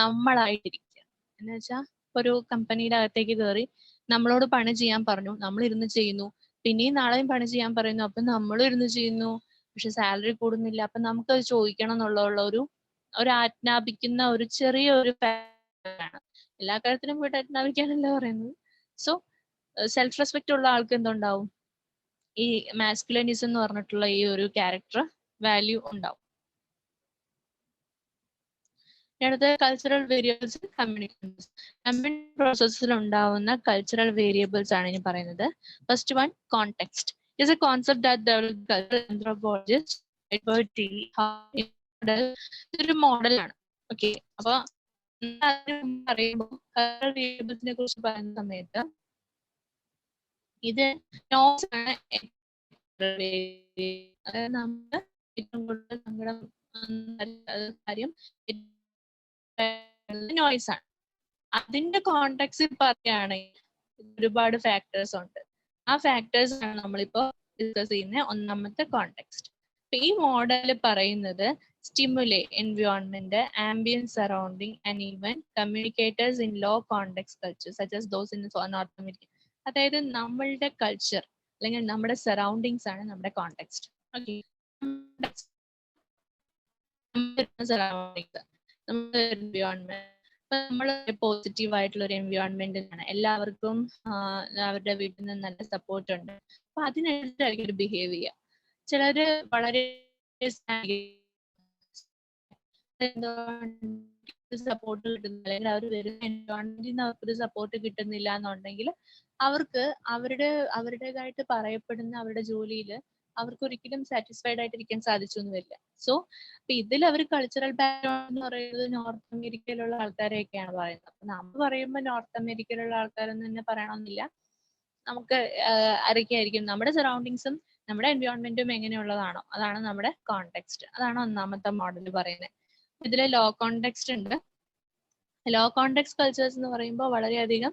നമ്മളായിട്ടിരിക്കുക എന്ന് വെച്ചാൽ ഒരു കമ്പനിയുടെ അകത്തേക്ക് കയറി നമ്മളോട് പണി ചെയ്യാൻ പറഞ്ഞു, നമ്മൾ ഇരുന്ന് ചെയ്യുന്നു, പിന്നെയും നാളെയും പണി ചെയ്യാൻ പറയുന്നു, അപ്പൊ നമ്മളും ഇരുന്ന് ചെയ്യുന്നു, പക്ഷെ സാലറി കൂടുന്നില്ല. അപ്പൊ നമുക്കത് ചോദിക്കണം എന്നുള്ള ഒരു ആജ്ഞാപിക്കുന്ന ഒരു ചെറിയൊരു ആണ്. എല്ലാ കാര്യത്തിലും പോയിട്ട് ആജ്ഞാപിക്കാനല്ല പറയുന്നത്. സോ സെൽഫ് റെസ്പെക്ട് ഉള്ള ആൾക്ക് എന്തുണ്ടാവും, ഈ മാസ്കുലിനിസം എന്ന് പറഞ്ഞിട്ടുള്ള ഈ ഒരു ക്യാരക്ടർ വാല്യൂ ഉണ്ടാവും. അടുത്ത കൾച്ചറൽ വേരിയബിൾസ്, കമ്മ്യൂണിക്കേഷൻസ്. കമ്മ്യൂണിക്കേഷൻ പ്രോസസ്സിൽ ഉണ്ടാവുന്ന കൾച്ചറൽ വേരിയബിൾസ് ആണ് ഇനി പറയുന്നത്. First one, context is a concept that developed cultural anthropologists ഇതൊരു മോഡലാണ്. ഓക്കെ, അപ്പൊ പറയുമ്പോൾ കൾച്ചറൽ വേരിയബിൾസിനെ കുറിച്ച് പറയുന്ന സമയത്ത് ഇത് നോയ്സ് ആണ്. അതായത് നമ്മൾ ഏറ്റവും കൂടുതൽ സങ്കടം കാര്യം നോയ്സ് ആണ്. അതിന്റെ കോണ്ടെക്സ്റ്റ് പറയുകയാണെങ്കിൽ ഒരുപാട് ഫാക്ടേഴ്സ് ഉണ്ട്. ആ ഫാക്ടേഴ്സ് ആണ് നമ്മളിപ്പോ ഡിസ്കസ് ചെയ്യുന്ന ഒന്നാമത്തെ കോണ്ടെക്സ്റ്റ്. ഈ മോഡൽ പറയുന്നത് stimuli, environment, ambient surrounding and even communicators in law context culture such as those in north America. അതായത് നമ്മളുടെ കൾച്ചർ അല്ലെങ്കിൽ നമ്മുടെ സറൗണ്ടിങ്സ് ആണ് നമ്മുടെ കോണ്ടെക്സ്റ്റ്. ഓക്കെ, സറൗണ്ടിങ്സ്, നമ്മുടെ എൻവയോൺമെന്റ്. നമ്മൾ പോസിറ്റീവ് ആയിട്ടുള്ള ഒരു എൻവയോൺമെന്റിലാണ്, എല്ലാവർക്കും അവരുടെ വീട്ടിൽ നിന്ന് നല്ല സപ്പോർട്ട് ഉണ്ട്, അപ്പൊ അതിനനുസരിച്ച് ബിഹേവ് ചെയ്യുക. ചിലര് വളരെ സപ്പോർട്ട് കിട്ടുന്നില്ല, അല്ലെങ്കിൽ അവർ വരുന്ന എൻവയോൺമെന്റിൽ നിന്ന് അവർക്കൊരു സപ്പോർട്ട് കിട്ടുന്നില്ല എന്നുണ്ടെങ്കിൽ അവർക്ക് അവരുടേതായിട്ട് പറയപ്പെടുന്ന അവരുടെ ജോലിയിൽ അവർക്ക് ഒരിക്കലും സാറ്റിസ്ഫൈഡ് ആയിട്ടിരിക്കാൻ സാധിച്ചു എന്ന് വരില്ല. സോ അപ്പൊ ഇതിൽ അവർ കൾച്ചറൽ ബാക്ക്ഗ്രൗണ്ട് എന്ന് പറയുന്നത് നോർത്ത് അമേരിക്കയിലുള്ള ആൾക്കാരെയൊക്കെയാണ് പറയുന്നത്. അപ്പൊ നമ്മൾ പറയുമ്പോൾ നോർത്ത് അമേരിക്കയിലുള്ള ആൾക്കാരെന്ന് തന്നെ പറയണമെന്നില്ല. നമുക്ക് ആരൊക്കെയായിരിക്കും നമ്മുടെ സറൗണ്ടിങ്സും നമ്മുടെ എൻവയോൺമെന്റും എങ്ങനെയുള്ളതാണോ അതാണ് നമ്മുടെ കോണ്ടെക്സ്റ്റ്. അതാണ് ഒന്നാമത്തെ മോഡൽ പറയുന്നത്. ഇതിലെ ലോ കോണ്ടെക്സ്റ്റ് ഉണ്ട്. ലോ കോണ്ടെക്സ്റ്റ് കൾച്ചേഴ്സ് എന്ന് പറയുമ്പോൾ വളരെയധികം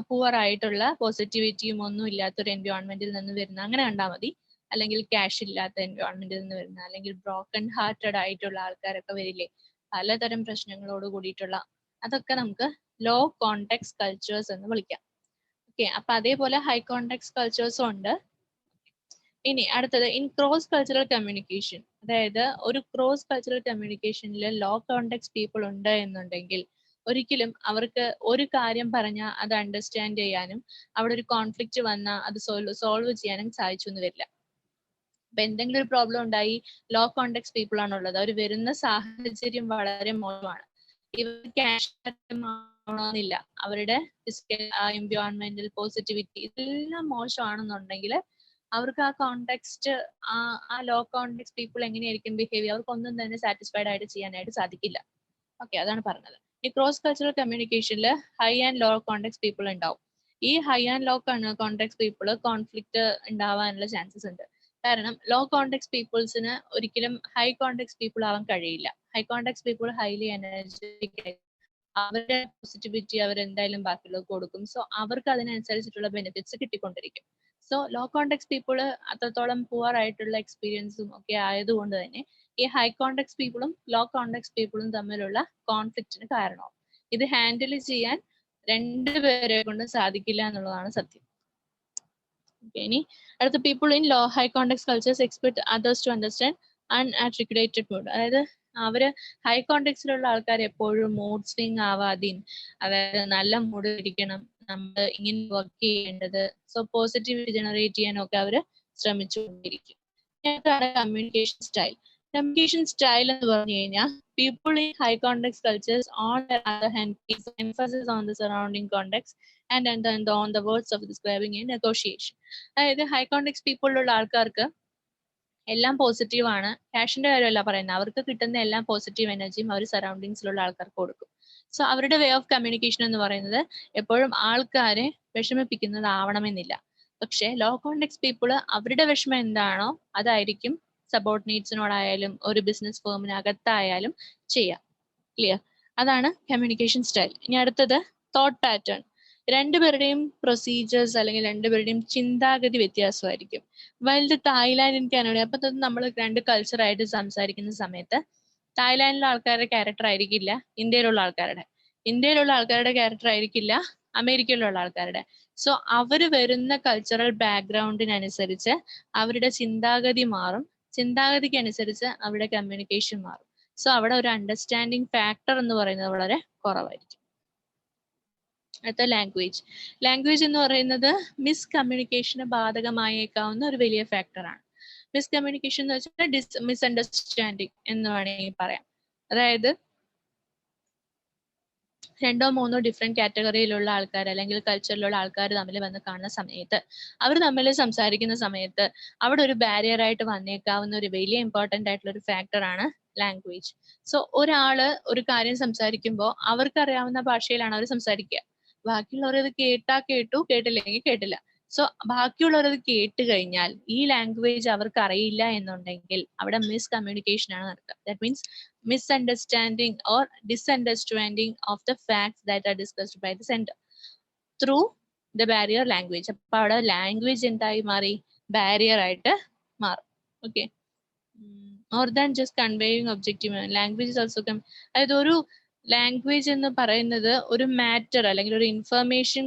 പുവർ ആയിട്ടുള്ള പോസിറ്റിവിറ്റിയും ഒന്നും ഇല്ലാത്തൊരു എൻവയോൺമെന്റിൽ നിന്ന് വരുന്ന, അങ്ങനെ കണ്ടാൽ മതി. അല്ലെങ്കിൽ ക്യാഷ് ഇല്ലാത്ത എൻവയോൺമെന്റിൽ നിന്ന് വരുന്ന, അല്ലെങ്കിൽ ബ്രോക്കൺ ഹാർട്ടഡ് ആയിട്ടുള്ള ആൾക്കാരൊക്കെ വരില്ലേ, പലതരം പ്രശ്നങ്ങളോട് കൂടിയിട്ടുള്ള, അതൊക്കെ നമുക്ക് ലോ കോണ്ടെക്സ്റ്റ് കൾച്ചേഴ്സ് എന്ന് വിളിക്കാം. ഓക്കെ, അപ്പൊ അതേപോലെ ഹൈ കോണ്ടെക്സ്റ്റ് കൾച്ചേഴ്സും ഉണ്ട്. ഇനി അടുത്തത് ഇൻ ക്രോസ് കൾച്ചറൽ കമ്മ്യൂണിക്കേഷൻ. അതായത് ഒരു ക്രോസ് കൾച്ചറൽ കമ്മ്യൂണിക്കേഷനിൽ ലോ കോണ്ടെക്സ്റ്റ് പീപ്പിൾ ഉണ്ട് എന്നുണ്ടെങ്കിൽ ഒരിക്കലും അവർക്ക് ഒരു കാര്യം പറഞ്ഞാൽ അത് അണ്ടർസ്റ്റാൻഡ് ചെയ്യാനും അവിടെ ഒരു കോൺഫ്ലിക്റ്റ് വന്നാൽ അത് സോൾവ് ചെയ്യാനും സാധിച്ചു എന്ന് വരില്ല. അപ്പൊ എന്തെങ്കിലും ഒരു പ്രോബ്ലം ഉണ്ടായി, ലോ കോണ്ടെക്സ്റ്റ് പീപ്പിൾ ആണുള്ളത്, അവർ വരുന്ന സാഹചര്യം വളരെ മോശമാണ്. ഇവർ ക്യാഷ് ആവണമെന്നില്ല, അവരുടെ ഫിസിക്കൽ എൻവയോൺമെന്റൽ പോസിറ്റിവിറ്റി ഇതെല്ലാം മോശമാണെന്നുണ്ടെങ്കിൽ അവർക്ക് ആ കോണ്ടെക്സ്റ്റ്, ആ ലോ കോണ്ടെക്സ്റ്റ് പീപ്പിൾ എങ്ങനെയായിരിക്കും ബിഹേവ് ചെയ്യുക, അവർക്കൊന്നും തന്നെ സാറ്റിസ്ഫൈഡ് ആയിട്ട് ചെയ്യാനായിട്ട് സാധിക്കില്ല. ഓക്കെ, അതാണ് പറഞ്ഞത്. ഈ ക്രോസ് കൾച്ചറൽ കമ്മ്യൂണിക്കേഷനിൽ high and low context people ഉണ്ടാവും. ഈ high and low context people conflict ഉണ്ടാവാനുള്ള ചാൻസസ് ഉണ്ട്. കാരണം ലോ കോണ്ടെക്സ്റ്റ് പീപ്പിൾസിന് ഒരിക്കലും ഹൈ കോണ്ടെക്സ്റ്റ് പീപ്പിൾ ആവാൻ കഴിയില്ല. High context people highly energetic, അവരുടെ പോസിറ്റിവിറ്റി അവരെന്തായാലും ബാക്കിയുള്ളവർക്ക് കൊടുക്കും. സോ അവർക്ക് അതിനനുസരിച്ചിട്ടുള്ള ബെനിഫിറ്റ്സ് കിട്ടിക്കൊണ്ടിരിക്കും. സോ ലോ കോണ്ടെക്സ്റ്റ് പീപ്പിൾ അത്രത്തോളം പുവർ ആയിട്ടുള്ള എക്സ്പീരിയൻസും ഒക്കെ ആയതുകൊണ്ട് തന്നെ ഈ ഹൈ കോണ്ടെക്സ്റ്റ് പീപ്പിളും ലോ കോണ്ടെക്സ്റ്റ് പീപ്പിളും തമ്മിലുള്ള കോൺഫ്ലിക്റ്റിന് കാരണമാവും. ഇത് ഹാൻഡിൽ ചെയ്യാൻ രണ്ടുപേരെ കൊണ്ട് സാധിക്കില്ല എന്നുള്ളതാണ് സത്യം. ഇനി അടുത്ത people in low high context cultures expect others to understand unarticulated mood. അതായത് അവര് ഹൈ കോണ്ടെക്സ്റ്റിലുള്ള ആൾക്കാർ എപ്പോഴും മൂഡ് സ്വിങ് ആവാതെയും, അതായത് നല്ല മൂഡ് ഇരിക്കണം, നമ്മൾ ഇങ്ങനെ വർക്ക് ചെയ്യേണ്ടത്, സോ പോസിറ്റിവിറ്റി ജനറേറ്റ് ചെയ്യാനൊക്കെ അവര് ശ്രമിച്ചുകൊണ്ടിരിക്കും. Communication style. കമ്മ്യൂണിക്കേഷൻ സ്റ്റൈൽ എന്ന് പറഞ്ഞു കഴിഞ്ഞാൽ people in high context cultures on the other hand place emphasis on the surrounding context and on the words of describing a negotiation. അതായത് high context പീപ്പിളിലുള്ള ആൾക്കാർക്ക് എല്ലാം പോസിറ്റീവ് ആണ്, ക്യാഷിന്റെ കാര്യമല്ല പറയുന്നത്, അവർക്ക് കിട്ടുന്ന എല്ലാം പോസിറ്റീവ് എനർജിയും അവർ സറൗണ്ടിങ്സിലുള്ള ആൾക്കാർക്ക് കൊടുക്കും. സോ അവരുടെ വേ ഓഫ് കമ്മ്യൂണിക്കേഷൻ എന്ന് പറയുന്നത് എപ്പോഴും ആൾക്കാരെ വിഷമിപ്പിക്കുന്നതാവണമെന്നില്ല. പക്ഷെ ലോ കോണ്ടെക്സ്റ്റ് പീപ്പിൾ അവരുടെ വിഷമം എന്താണോ അതായിരിക്കും സബോർഡിനേറ്റ്സിനോടായാലും ഒരു ബിസിനസ് ഫേമിനകത്തായാലും ചെയ്യാം. ക്ലിയർ? അതാണ് കമ്മ്യൂണിക്കേഷൻ സ്റ്റൈൽ. ഇനി അടുത്തത് തോട്ട് പാറ്റേൺ. രണ്ടുപേരുടെയും പ്രൊസീജിയേഴ്സ് അല്ലെങ്കിൽ രണ്ടുപേരുടെയും ചിന്താഗതി വ്യത്യാസമായിരിക്കും. വൈൽഡ് തായ്ലാൻഡ് ആൻഡ് കാനഡ, അപ്പൊ നമ്മൾ രണ്ട് കൾച്ചറായിട്ട് സംസാരിക്കുന്ന സമയത്ത് തായ്ലാൻഡിലെ ആൾക്കാരുടെ ക്യാരക്ടർ ആയിരിക്കില്ല ഇന്ത്യയിലുള്ള ആൾക്കാരുടെ ക്യാരക്ടർ ആയിരിക്കില്ല അമേരിക്കയിലുള്ള ആൾക്കാരുടെ. സോ അവര് വരുന്ന കൾച്ചറൽ ബാക്ക്ഗ്രൗണ്ടിനനുസരിച്ച് അവരുടെ ചിന്താഗതി മാറും, ചിന്താഗതിക്ക് അനുസരിച്ച് അവരുടെ കമ്മ്യൂണിക്കേഷൻ മാറും. സോ അവിടെ ഒരു അണ്ടർസ്റ്റാൻഡിങ് ഫാക്ടർ എന്ന് പറയുന്നത് വളരെ കുറവായിരിക്കും. അടുത്ത ലാംഗ്വേജ്. ലാംഗ്വേജ് എന്ന് പറയുന്നത് മിസ്കമ്മ്യൂണിക്കേഷന് ബാധകമായേക്കാവുന്ന ഒരു വലിയ ഫാക്ടറാണ്. മിസ്കമ്മ്യൂണിക്കേഷൻ എന്ന് വെച്ചാൽ മിസ്അണ്ടർസ്റ്റാൻഡിങ് എന്ന് വേണമെങ്കിൽ പറയാം. അതായത് രണ്ടോ മൂന്നോ ഡിഫറെന്റ് കാറ്റഗറിയിലുള്ള ആൾക്കാർ അല്ലെങ്കിൽ കൾച്ചറിലുള്ള ആൾക്കാർ തമ്മിൽ വന്ന് കാണുന്ന സമയത്ത് അവർ തമ്മിൽ സംസാരിക്കുന്ന സമയത്ത് അവിടെ ഒരു ബാരിയർ ആയിട്ട് വന്നേക്കാവുന്ന ഒരു വലിയ ഇമ്പോർട്ടന്റ് ആയിട്ടുള്ള ഒരു ഫാക്ടറാണ് ലാംഗ്വേജ്. സോ ഒരാള് ഒരു കാര്യം സംസാരിക്കുമ്പോൾ അവർക്ക് അറിയാവുന്ന ഭാഷയിലാണ് അവർ സംസാരിക്കുക. ബാക്കിയുള്ളവരത് കേട്ടാ കേട്ടു, കേട്ടില്ലെങ്കിൽ കേട്ടില്ല. സോ ബാക്കിയുള്ളവരത് കേട്ട് കഴിഞ്ഞാൽ ഈ ലാംഗ്വേജ് അവർക്ക് അറിയില്ല എന്നുണ്ടെങ്കിൽ അവിടെ മിസ്കമ്മ്യൂണിക്കേഷൻ ആണ് നടക്കുക. That means misunderstanding or disunderstanding of the facts that are discussed by the sender through the barrier language. അപ്പോൾ അവിടെ ലാംഗ്വേജ് എന്തായി മാറി? ബാരിയർ ആയിട്ട് മാറും. Okay, more than just conveying objective language is also അതായത് ഒരു ലാംഗ്വേജ് എന്ന് പറയുന്നത് ഒരു മാറ്റർ അല്ലെങ്കിൽ ഒരു ഇൻഫർമേഷൻ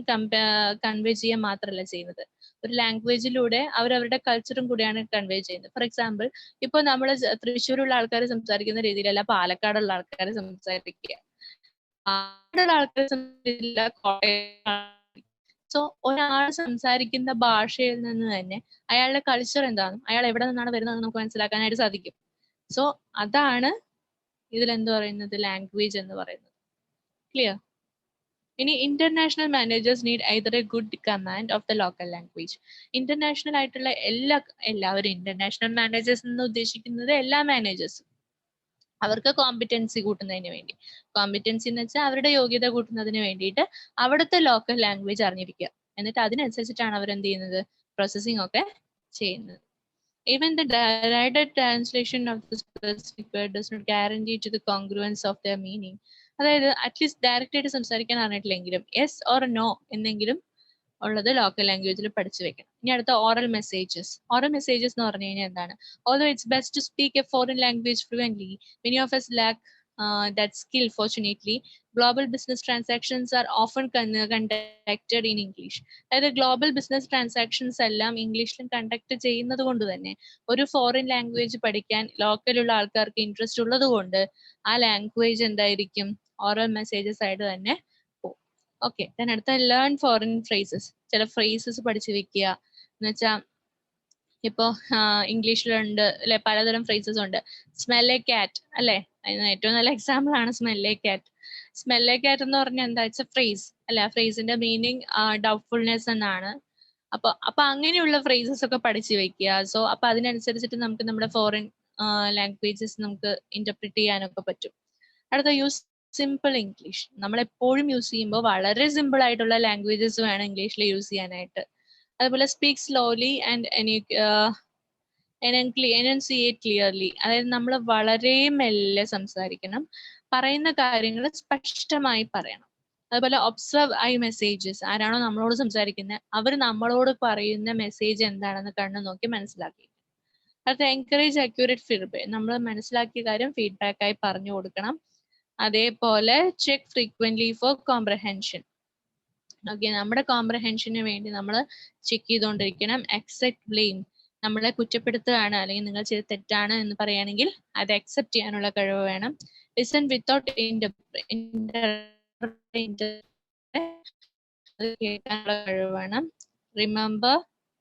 കൺവേ ചെയ്യാൻ മാത്രമല്ല ചെയ്യുന്നത്. ഒരു ലാംഗ്വേജിലൂടെ അവരവരുടെ കൾച്ചറും കൂടിയാണ് കൺവേ ചെയ്യുന്നത്. ഫോർ എക്സാമ്പിൾ, ഇപ്പൊ നമ്മൾ തൃശ്ശൂരുള്ള ആൾക്കാർ സംസാരിക്കുന്ന രീതിയിലല്ല പാലക്കാടുള്ള ആൾക്കാർ സംസാരിക്കുക, ആൾക്കാർ സംസാരിക്കില്ല കോട്ടയം. സോ ഒരാൾ സംസാരിക്കുന്ന ഭാഷയിൽ നിന്ന് തന്നെ അയാളുടെ കൾച്ചർ എന്താണെന്നും അയാൾ എവിടെ നിന്നാണ് വരുന്നതെന്ന് നമുക്ക് മനസ്സിലാക്കാനായിട്ട് സാധിക്കും. സോ അതാണ് ഇതിലെന്ത് പറയുന്നത്, ലാംഗ്വേജ് എന്ന് പറയുന്നത്. ക്ലിയർ? ഇനി international managers need either A good command of the local language. International ആയിട്ടുള്ള എല്ലാവരും ഇന്റർനാഷണൽ മാനേജേഴ്സ് എന്ന് ഉദ്ദേശിക്കുന്നത് എല്ലാ മാനേജേഴ്സും അവർക്ക് കോമ്പിറ്റൻസി കൂട്ടുന്നതിന് വേണ്ടി, കോമ്പിറ്റൻസി എന്ന് വെച്ചാൽ അവരുടെ യോഗ്യത കൂട്ടുന്നതിന് വേണ്ടിയിട്ട് അവിടുത്തെ ലോക്കൽ ലാംഗ്വേജ് അറിഞ്ഞിരിക്കുക. എന്നിട്ട് അതിനനുസരിച്ചിട്ടാണ് അവർ എന്ത് ചെയ്യുന്നത്, പ്രോസസ്സിംഗ് ഒക്കെ ചെയ്യുന്നത്. Even the direct translation of the specific word does not guarantee to the congruence of their meaning. അതായത് അറ്റ്ലീസ്റ്റ് ഡയറക്റ്റ് ആയിട്ട് സംസാരിക്കാൻ അറിഞ്ഞിട്ടില്ലെങ്കിലും യെസ് ഓർ നോ എന്നെങ്കിലും ഉള്ളത് ലോക്കൽ ലാംഗ്വേജിൽ പഠിച്ചു വെക്കണം. ഇനി അടുത്ത ഓറൽ മെസ്സേജസ്. ഓറൽ മെസ്സേജസ് എന്ന് പറഞ്ഞു കഴിഞ്ഞാൽ എന്താണ്? Although it's best to speak a foreign language fluently, many of us lack that skill. Fortunately, global business transactions are often conducted in English. അതായത് ഗ്ലോബൽ ബിസിനസ് ട്രാൻസാക്ഷൻസ് എല്ലാം ഇംഗ്ലീഷിലും conduct ചെയ്യുന്നത് കൊണ്ട് തന്നെ ഒരു ഫോറിൻ ലാംഗ്വേജ് പഠിക്കാൻ ലോക്കലുള്ള ആൾക്കാർക്ക് ഇൻട്രസ്റ്റ് ഉള്ളത് കൊണ്ട് ആ ലാംഗ്വേജ് എന്തായിരിക്കും, ഓറൽ മെസ്സേജസ് ആയിട്ട് തന്നെ പോകും. ഓക്കെ, അടുത്ത ലേൺ ഫോറിൻ ഫ്രേസസ്. ചില ഫ്രേസസ് പഠിച്ചു വെക്കുക എന്ന് വെച്ചാൽ ഇപ്പോ ഇംഗ്ലീഷിലുണ്ട് അല്ലെ, പലതരം ഫ്രേസസ് ഉണ്ട്. സ്മെൽ എ കാറ്റ് അല്ലെ, അതിന് ഏറ്റവും നല്ല എക്സാമ്പിൾ ആണ് സ്മെൽ എ കാറ്റ്. സ്മെൽ എ കാറ്റ് എന്ന് പറഞ്ഞാൽ എന്താ വെച്ചാൽ ഫ്രേസ് അല്ലെ, ആ ഫ്രേസിന്റെ മീനിങ് ഡൗട്ട്ഫുൾനെസ് എന്നാണ്. അപ്പൊ അങ്ങനെയുള്ള ഫ്രേസസ് ഒക്കെ പഠിച്ചു വെക്കുക. സോ അപ്പൊ അതിനനുസരിച്ചിട്ട് നമുക്ക് നമ്മുടെ ഫോറിൻ ലാംഗ്വേജസ് നമുക്ക് ഇന്റർപ്രിറ്റ് ചെയ്യാനൊക്കെ പറ്റും. അടുത്ത യൂസ് സിമ്പിൾ ഇംഗ്ലീഷ്. നമ്മൾ എപ്പോഴും യൂസ് ചെയ്യുമ്പോൾ വളരെ സിമ്പിൾ ആയിട്ടുള്ള ലാംഗ്വേജസ് വേണം ഇംഗ്ലീഷിൽ യൂസ് ചെയ്യാനായിട്ട്. അതുപോലെ സ്പീക്ക് സ്ലോലി ആൻഡ് എനൻസിയേറ്റ് ക്ലിയർലി. അതായത് നമ്മൾ വളരെ മെല്ലെ സംസാരിക്കണം, പറയുന്ന കാര്യങ്ങൾ സ്പഷ്ടമായി പറയണം. അതുപോലെ ഒബ്സർവ് ഐ മെസ്സേജസ്. ആരാണോ നമ്മളോട് സംസാരിക്കുന്നത് അവർ നമ്മളോട് പറയുന്ന മെസ്സേജ് എന്താണെന്ന് കണ്ണു നോക്കി മനസ്സിലാക്കി. അടുത്ത എൻകറേജ് അക്യൂറേറ്റ് ഫീഡ്ബാക്ക്. നമ്മൾ മനസ്സിലാക്കിയ കാര്യം ഫീഡ്ബാക്ക് ആയി പറഞ്ഞു കൊടുക്കണം. അതേപോലെ check frequently for comprehension. Okay, നമ്മുടെ കോംപ്രഹെൻഷന് വേണ്ടി നമ്മൾ ചെക്ക് ചെയ്തുകൊണ്ടിരിക്കണം. Accept blame. നമ്മളെ കുറ്റപ്പെടുത്തുകയാണ് അല്ലെങ്കിൽ നിങ്ങൾ ചെയ്ത് തെറ്റാണ് എന്ന് പറയുകയാണെങ്കിൽ അത് അക്സെപ്റ്റ് ചെയ്യാനുള്ള കഴിവ് വേണം. ലിസൺ വിത്തൗട്ട് കേൾക്കാനുള്ള കഴിവ് വേണം. Remember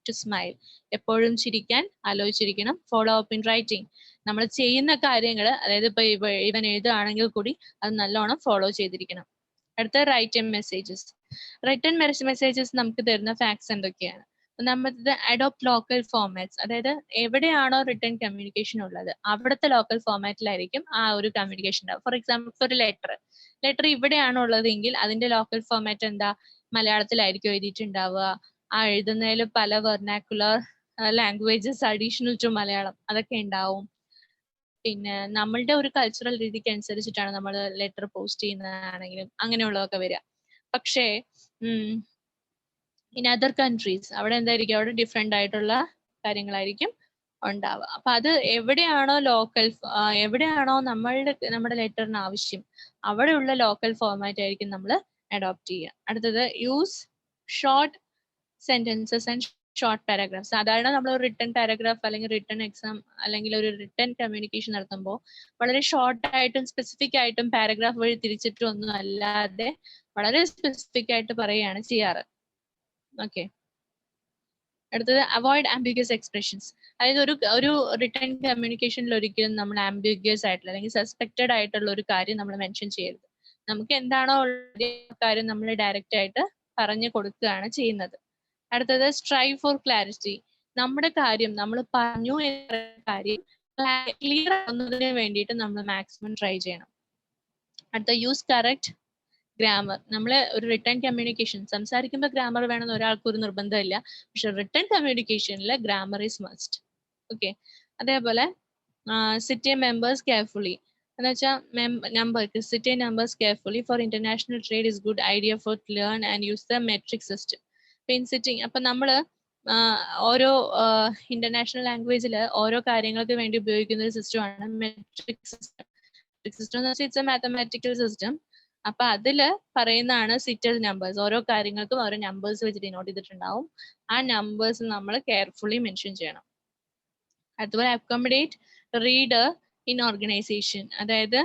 to smile. എപ്പോഴും ചിരിക്കാൻ ആലോചിച്ചിരിക്കണം. Follow up in writing. നമ്മൾ ചെയ്യുന്ന കാര്യങ്ങൾ, അതായത് ഇപ്പൊ ഇവൻ എഴുതുകയാണെങ്കിൽ കൂടി അത് നല്ലോണം ഫോളോ ചെയ്തിരിക്കണം. അടുത്ത റൈറ്റ് മെസ്സേജസ്. റിട്ടൺ മെസ്സേജസ് നമുക്ക് തരുന്ന ഫാക്ട്സ് എന്തൊക്കെയാണ്? ഒന്നാമത്തത് അഡോപ്റ്റ് ലോക്കൽ ഫോർമാറ്റ്സ്. അതായത് എവിടെയാണോ റിട്ടൺ കമ്മ്യൂണിക്കേഷൻ ഉള്ളത് അവിടുത്തെ ലോക്കൽ ഫോർമാറ്റിലായിരിക്കും ആ ഒരു കമ്മ്യൂണിക്കേഷൻ ഉണ്ടാവുക. ഫോർ എക്സാമ്പിൾ ഒരു ലെറ്റർ ഇവിടെയാണോ ഉള്ളതെങ്കിൽ അതിന്റെ ലോക്കൽ ഫോർമാറ്റ് എന്താ? മലയാളത്തിലായിരിക്കും എഴുതിയിട്ടുണ്ടാവുക. ആ എഴുതുന്നതിൽ പല വെർനാക്കുലർ ലാംഗ്വേജസ് അഡീഷണൽ ടു മലയാളം അതൊക്കെ ഉണ്ടാവും. പിന്നെ നമ്മളുടെ ഒരു കൾച്ചറൽ രീതിക്ക് അനുസരിച്ചിട്ടാണ് നമ്മൾ ലെറ്റർ പോസ്റ്റ് ചെയ്യുന്നതാണെങ്കിലും അങ്ങനെയുള്ളതൊക്കെ വരിക. പക്ഷേ ഇൻ അതർ കൺട്രീസ് അവിടെ എന്തായിരിക്കും? അവിടെ ഡിഫറെന്റ് ആയിട്ടുള്ള കാര്യങ്ങളായിരിക്കും ഉണ്ടാവുക. അപ്പൊ അത് എവിടെയാണോ എവിടെയാണോ നമ്മുടെ ലെറ്ററിന് ആവശ്യം അവിടെയുള്ള ലോക്കൽ ഫോർമാറ്റ് ആയിരിക്കും നമ്മൾ അഡോപ്റ്റ് ചെയ്യുക. അടുത്തത് use short sentences and short paragraph. സാധാരണ നമ്മൾ ഒരു റിട്ടൺ പാരാഗ്രാഫ് അല്ലെങ്കിൽ റിട്ടൺ എക്സാം അല്ലെങ്കിൽ ഒരു റിട്ടൺ കമ്മ്യൂണിക്കേഷൻ നടത്തുമ്പോൾ വളരെ ഷോർട്ട് ആയിട്ടും സ്പെസിഫിക് ആയിട്ടും പാരാഗ്രാഫ് വഴി തിരിച്ചിട്ടും ഒന്നും അല്ലാതെ വളരെ സ്പെസിഫിക് ആയിട്ട് പറയുകയാണ് ചെയ്യാറ്. ഓക്കെ, അടുത്തത് അവോയ്ഡ് ആംബിഗ്യസ് എക്സ്പ്രഷൻസ്. അതായത് ഒരു റിട്ടൺ കമ്മ്യൂണിക്കേഷനിൽ ഒരിക്കലും നമ്മൾ ആംബിഗ്യസ് ആയിട്ടുള്ള അല്ലെങ്കിൽ സസ്പെക്റ്റഡ് ആയിട്ടുള്ള ഒരു കാര്യം നമ്മൾ മെൻഷൻ ചെയ്യരുത്. നമുക്ക് എന്താണോ ഉള്ള കാര്യം നമ്മൾ ഡയറക്റ്റ് ആയിട്ട് പറഞ്ഞു കൊടുക്കുകയാണ് ചെയ്യുന്നത്. അടുത്തത് സ്ട്രൈവ് ഫോർ ക്ലാരിറ്റി. നമ്മുടെ കാര്യം നമ്മൾ പറഞ്ഞു എന്ന കാര്യം ക്ലിയർ ആവുന്നതിന് വേണ്ടിയിട്ട് നമ്മൾ മാക്സിമം ട്രൈ ചെയ്യണം. അടുത്ത യൂസ് കറക്റ്റ് ഗ്രാമർ. നമ്മൾ ഒരു റിട്ടൺ കമ്മ്യൂണിക്കേഷൻ സംസാരിക്കുമ്പോൾ ഗ്രാമർ വേണമെന്ന് ഒരാൾക്ക് ഒരു നിർബന്ധമില്ല. പക്ഷെ റിട്ടൺ കമ്മ്യൂണിക്കേഷനിൽ ഗ്രാമർ ഈസ് മസ്റ്റ്. ഓക്കെ, അതേപോലെ സിറ്റ് മെമ്പേഴ്സ് കെയർഫുള്ളി എന്ന് വെച്ചാൽ sit numbers carefully for international trade is good idea for learn and use the metric system. Pin sitting. അപ്പൊ നമ്മൾ ഓരോ ഇന്റർനാഷണൽ ലാംഗ്വേജിൽ ഓരോ കാര്യങ്ങൾക്ക് വേണ്ടി ഉപയോഗിക്കുന്ന ഒരു സിസ്റ്റമാണ് മെട്രിക് സിസ്റ്റം. മെട്രിക് സിസ്റ്റം എന്ന് വെച്ചാൽ ഇറ്റ്സ് എ മാത്തമാറ്റിക്കൽ സിസ്റ്റം. അപ്പൊ അതില് പറയുന്നതാണ് സിറ്റഡ് നമ്പേഴ്സ്. ഓരോ കാര്യങ്ങൾക്കും ഓരോ നമ്പേഴ്സ് വെച്ച് ഡിനോട്ട് ചെയ്തിട്ടുണ്ടാവും. ആ നമ്പേഴ്സ് നമ്മൾ കെയർഫുള്ളി മെൻഷൻ ചെയ്യണം. അതുപോലെ അക്കോമഡേറ്റ് റീഡർ ഇൻ ഓർഗനൈസേഷൻ. അതായത്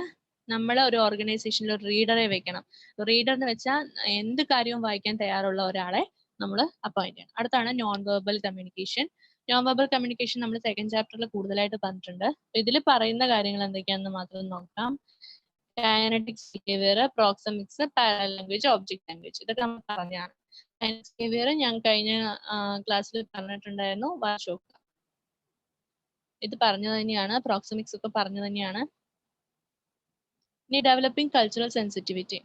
നമ്മൾ ഒരു ഓർഗനൈസേഷനിൽ ഒരു റീഡറെ വെക്കണം. റീഡർ എന്ന് വെച്ചാൽ എന്ത് കാര്യവും വായിക്കാൻ തയ്യാറുള്ള ഒരാളെ നമ്മൾ അപ്പോയിന്റ് ചെയ്യണം. അടുത്താണ് non verbal communication. Non verbal communication നമ്മൾ സെക്കൻഡ് ചാപ്റ്ററിൽ കൂടുതലായിട്ട് പറഞ്ഞിട്ടുണ്ട്. ഇതിൽ പറയുന്ന കാര്യങ്ങൾ എന്തൊക്കെയാണെന്ന് മാത്രം നോക്കാം. Kinetics behaviour, proxemics, parallel language, object language, ഇതൊക്കെ നമ്മൾ പറഞ്ഞതാണ്. കൈനറ്റിക്സ് ബിഹേവിയർ ഞാൻ കഴിഞ്ഞ ക്ലാസ്സിൽ പറഞ്ഞിട്ടുണ്ടായിരുന്നു, വായിച്ചു നോക്കുക. ഇത് പറഞ്ഞു തന്നെയാണ്. പ്രോക്സെമിക്സ് ഒക്കെ പറഞ്ഞു തന്നെയാണ്. ഇനി ഡെവലപ്പിംഗ് കൾച്ചറൽ സെൻസിറ്റിവിറ്റി.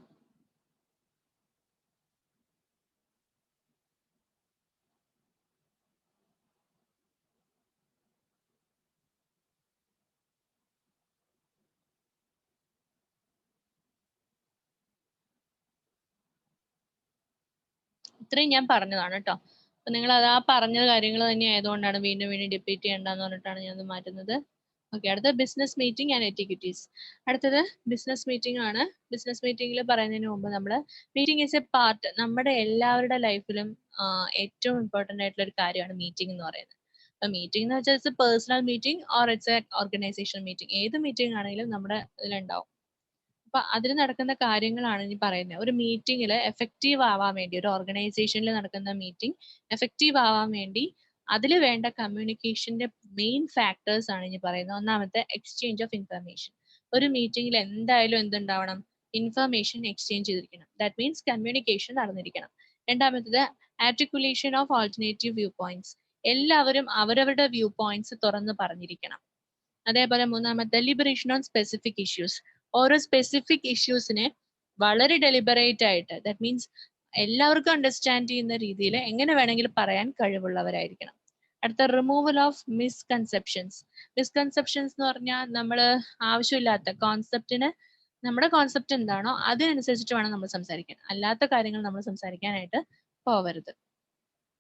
ഇത്രയും ഞാൻ പറഞ്ഞതാണ് കേട്ടോ. അപ്പൊ നിങ്ങൾ അത് ആ പറഞ്ഞ കാര്യങ്ങൾ തന്നെ ആയതുകൊണ്ടാണ് വീണ്ടും ഡിപ്പീറ്റ് ചെയ്യേണ്ടെന്ന് പറഞ്ഞിട്ടാണ് ഞാൻ മാറ്റുന്നത്. ഓക്കെ, അടുത്ത ബിസിനസ് മീറ്റിംഗ് ആൻഡ് എറ്റിക്യൂട്ടീസ്. അടുത്തത് ബിസിനസ് മീറ്റിംഗ് ആണ്. ബിസിനസ് മീറ്റിംഗിൽ പറയുന്നതിന് മുമ്പ് നമ്മൾ മീറ്റിംഗ് ഈസ് എ പാർട്ട്. നമ്മുടെ എല്ലാവരുടെ ലൈഫിലും ഏറ്റവും ഇമ്പോർട്ടൻ്റ് ആയിട്ടുള്ള ഒരു കാര്യമാണ് മീറ്റിംഗ് എന്ന് പറയുന്നത്. അപ്പൊ മീറ്റിംഗ് എന്ന് വെച്ചാൽ it's A personal meeting or it's A organisation meeting. ഏത് മീറ്റിംഗ് ആണെങ്കിലും നമ്മുടെ ഇതിലുണ്ടാവും. അപ്പൊ അതിൽ നടക്കുന്ന കാര്യങ്ങളാണ് ഇനി പറയുന്നത്. ഒരു മീറ്റിംഗിൽ എഫക്റ്റീവ് ആവാൻ വേണ്ടി, ഒരു ഓർഗനൈസേഷനിൽ നടക്കുന്ന മീറ്റിംഗ് എഫക്റ്റീവ് ആവാൻ വേണ്ടി അതിൽ വേണ്ട കമ്മ്യൂണിക്കേഷന്റെ മെയിൻ ഫാക്ടേഴ്സ് ആണ് ഇനി പറയുന്നത്. ഒന്നാമത്തെ എക്സ്ചേഞ്ച് ഓഫ് ഇൻഫർമേഷൻ. ഒരു മീറ്റിംഗിൽ എന്തായാലും എന്തുണ്ടാവണം? ഇൻഫർമേഷൻ എക്സ്ചേഞ്ച് ചെയ്തിരിക്കണം. ദാറ്റ് മീൻസ് കമ്മ്യൂണിക്കേഷൻ നടന്നിരിക്കണം. രണ്ടാമത്തത് articulation of alternative view points. എല്ലാവരും അവരവരുടെ വ്യൂ പോയിന്റ്സ് തുറന്ന് പറഞ്ഞിരിക്കണം. അതേപോലെ മൂന്നാമത്തെ ഡെലിബറേഷൻ ഓൺ സ്പെസിഫിക് ഇഷ്യൂസ്. ഓരോ സ്പെസിഫിക് ഇഷ്യൂസിനെ വളരെ ഡെലിബറേറ്റ് ആയിട്ട്, ദാറ്റ് മീൻസ് എല്ലാവർക്കും അണ്ടർസ്റ്റാൻഡ് ചെയ്യുന്ന രീതിയിൽ എങ്ങനെ വേണമെങ്കിലും പറയാൻ കഴിവുള്ളവരായിരിക്കണം. അടുത്ത റിമൂവൽ ഓഫ് മിസ്കൺസെപ്ഷൻസ്. മിസ്കൺസെപ്ഷൻസ് എന്ന് പറഞ്ഞാൽ നമ്മൾ ആവശ്യമില്ലാത്ത കോൺസെപ്റ്റിന്, നമ്മുടെ കോൺസെപ്റ്റ് എന്താണോ അതിനനുസരിച്ചിട്ട് വേണം നമ്മൾ സംസാരിക്കാൻ. അല്ലാത്ത കാര്യങ്ങൾ നമ്മൾ സംസാരിക്കാനായിട്ട് പോവരുത്.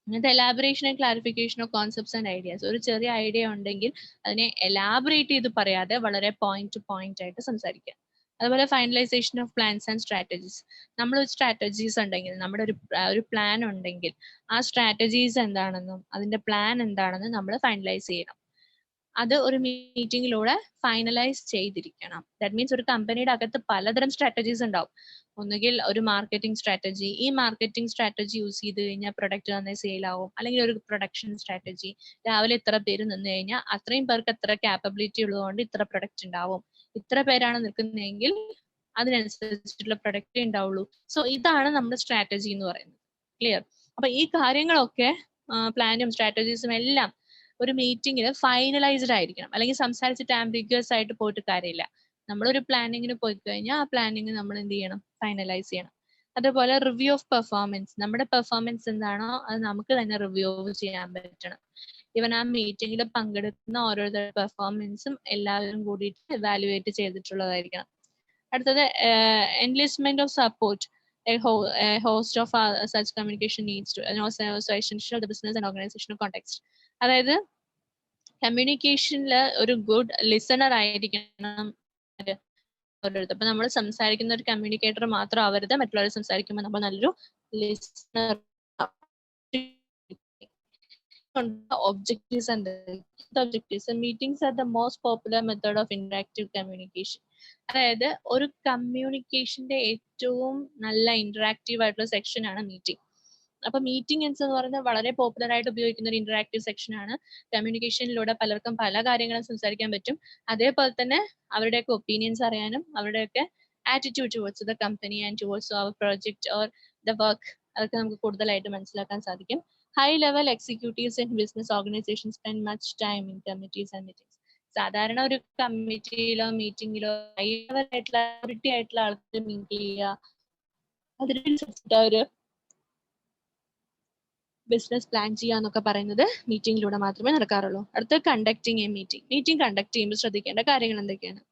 അങ്ങനത്തെ elaboration and clarification of concepts and ideas. ഒരു ചെറിയ ഐഡിയ ഉണ്ടെങ്കിൽ അതിനെ എലാബറേറ്റ് ചെയ്ത് പറയാതെ വളരെ പോയിന്റ് ടു പോയിന്റ് ആയിട്ട് സംസാരിക്കുക. അതുപോലെ finalisation of plans and strategies. നമ്മൾ ഒരു സ്ട്രാറ്റജീസ് ഉണ്ടെങ്കിൽ, നമ്മുടെ ഒരു പ്ലാൻ ഉണ്ടെങ്കിൽ ആ സ്ട്രാറ്റജീസ് എന്താണെന്നും അതിന്റെ പ്ലാൻ എന്താണെന്നും നമ്മൾ ഫൈനലൈസ് ചെയ്യണം. അത് ഒരു മീറ്റിംഗിലൂടെ ഫൈനലൈസ് ചെയ്തിരിക്കണം. ദാറ്റ് മീൻസ് ഒരു കമ്പനിയുടെ അകത്ത് പലതരം സ്ട്രാറ്റജീസ് ഉണ്ടാവും. ഒന്നുകിൽ ഒരു മാർക്കറ്റിംഗ് സ്ട്രാറ്റജി, ഈ മാർക്കറ്റിംഗ് സ്ട്രാറ്റജി യൂസ് ചെയ്ത് കഴിഞ്ഞാൽ പ്രൊഡക്റ്റ് നന്നായി സെയിൽ ആവും. അല്ലെങ്കിൽ ഒരു പ്രൊഡക്ഷൻ സ്ട്രാറ്റജി, രാവിലെ ഇത്ര പേര് നിന്ന് കഴിഞ്ഞാൽ അത്രയും പേർക്ക് എത്ര ക്യാപ്പബിലിറ്റി ഉള്ളതുകൊണ്ട് ഇത്ര പ്രൊഡക്റ്റ് ഉണ്ടാവും. ഇത്ര പേരാണ് നിൽക്കുന്നതെങ്കിൽ അതിനനുസരിച്ചിട്ടുള്ള പ്രൊഡക്റ്റ് ഉണ്ടാവുള്ളൂ. സോ ഇതാണ് നമ്മുടെ സ്ട്രാറ്റജി എന്ന് പറയുന്നത്. ക്ലിയർ? അപ്പൊ ഈ കാര്യങ്ങളൊക്കെ പ്ലാനും സ്ട്രാറ്റജീസും എല്ലാം ഒരു മീറ്റിംഗിൽ ഫൈനലൈസ്ഡ് ആയിരിക്കണം. അല്ലെങ്കിൽ സംസാരിച്ചിട്ട് ആംബിഗ്യസ് ആയിട്ട് പോയിട്ട് കാര്യമില്ല. നമ്മളൊരു പ്ലാനിങ്ങിന് പോയി കഴിഞ്ഞാൽ ആ പ്ലാനിങ് നമ്മൾ എന്ത് ചെയ്യണം? ഫൈനലൈസ് ചെയ്യണം. അതുപോലെ റിവ്യൂ ഓഫ് പെർഫോമൻസ്. നമ്മുടെ പെർഫോമൻസ് എന്താണോ അത് നമുക്ക് തന്നെ റിവ്യൂ ചെയ്യാൻ പറ്റണം. ഇവൻ ആ മീറ്റിംഗിൽ പങ്കെടുക്കുന്ന ഓരോരുത്തരുടെ പെർഫോമൻസും എല്ലാവരും കൂടിയിട്ട് എവാലുവേറ്റ് ചെയ്തിട്ടുള്ളതായിരിക്കണം. അടുത്തത് enlistment of support. A host of such communication needs to, and also essential the business and organizational context. അതായത് കമ്മ്യൂണിക്കേഷനിൽ ഒരു ഗുഡ് ലിസണർ ആയിരിക്കണം ഓരോരുത്തർ. അപ്പൊ നമ്മൾ സംസാരിക്കുന്ന ഒരു കമ്മ്യൂണിക്കേറ്റർ മാത്രം ആവരുത്, മറ്റുള്ളവർ സംസാരിക്കുമ്പോൾ നമ്മൾ നല്ലൊരു listener. Objectives and the objectives. So meetings are the most popular method of interactive communication. അതായത് ഒരു കമ്മ്യൂണിക്കേഷന്റെ ഏറ്റവും നല്ല ഇന്ററാക്റ്റീവ് ആയിട്ടുള്ള സെക്ഷൻ ആണ് മീറ്റിംഗ്. അപ്പൊ മീറ്റിംഗ് എന്ന് പറയുന്നത് വളരെ പോപ്പുലർ ആയിട്ട് ഉപയോഗിക്കുന്ന ഒരു ഇന്ററാക്റ്റീവ് സെക്ഷൻ ആണ്. കമ്മ്യൂണിക്കേഷനിലൂടെ പലർക്കും പല കാര്യങ്ങളും സംസാരിക്കാൻ പറ്റും. അതേപോലെ തന്നെ അവരുടെയൊക്കെ ഒപ്പീനിയൻസ് അറിയാനും അവരുടെയൊക്കെ attitude towards the company and towards our project or the work, അതൊക്കെ നമുക്ക് കൂടുതലായിട്ട് മനസ്സിലാക്കാൻ സാധിക്കും. High level executives in business organizations spend much time in committees and meetings. സാധാരണ ഒരു കമ്മിറ്റിയിലോ മീറ്റിംഗിലോ ഹൈ ലെവൽ ആയിട്ടുള്ള അതോറിറ്റി ആയിട്ടുള്ള ആൾക്കാർ മീറ്റ് ചെയ്യുക, അതിനനുസരിച്ചിട്ട് ഒരു ബിസിനസ് പ്ലാൻ ചെയ്യുക എന്നൊക്കെ പറയുന്നത് മീറ്റിംഗിലൂടെ മാത്രമേ നടക്കാറുള്ളൂ. അടുത്ത conducting A meeting. Meeting conduct ചെയ്യുമ്പോൾ ശ്രദ്ധിക്കേണ്ട കാര്യങ്ങൾ എന്തൊക്കെയാണ്?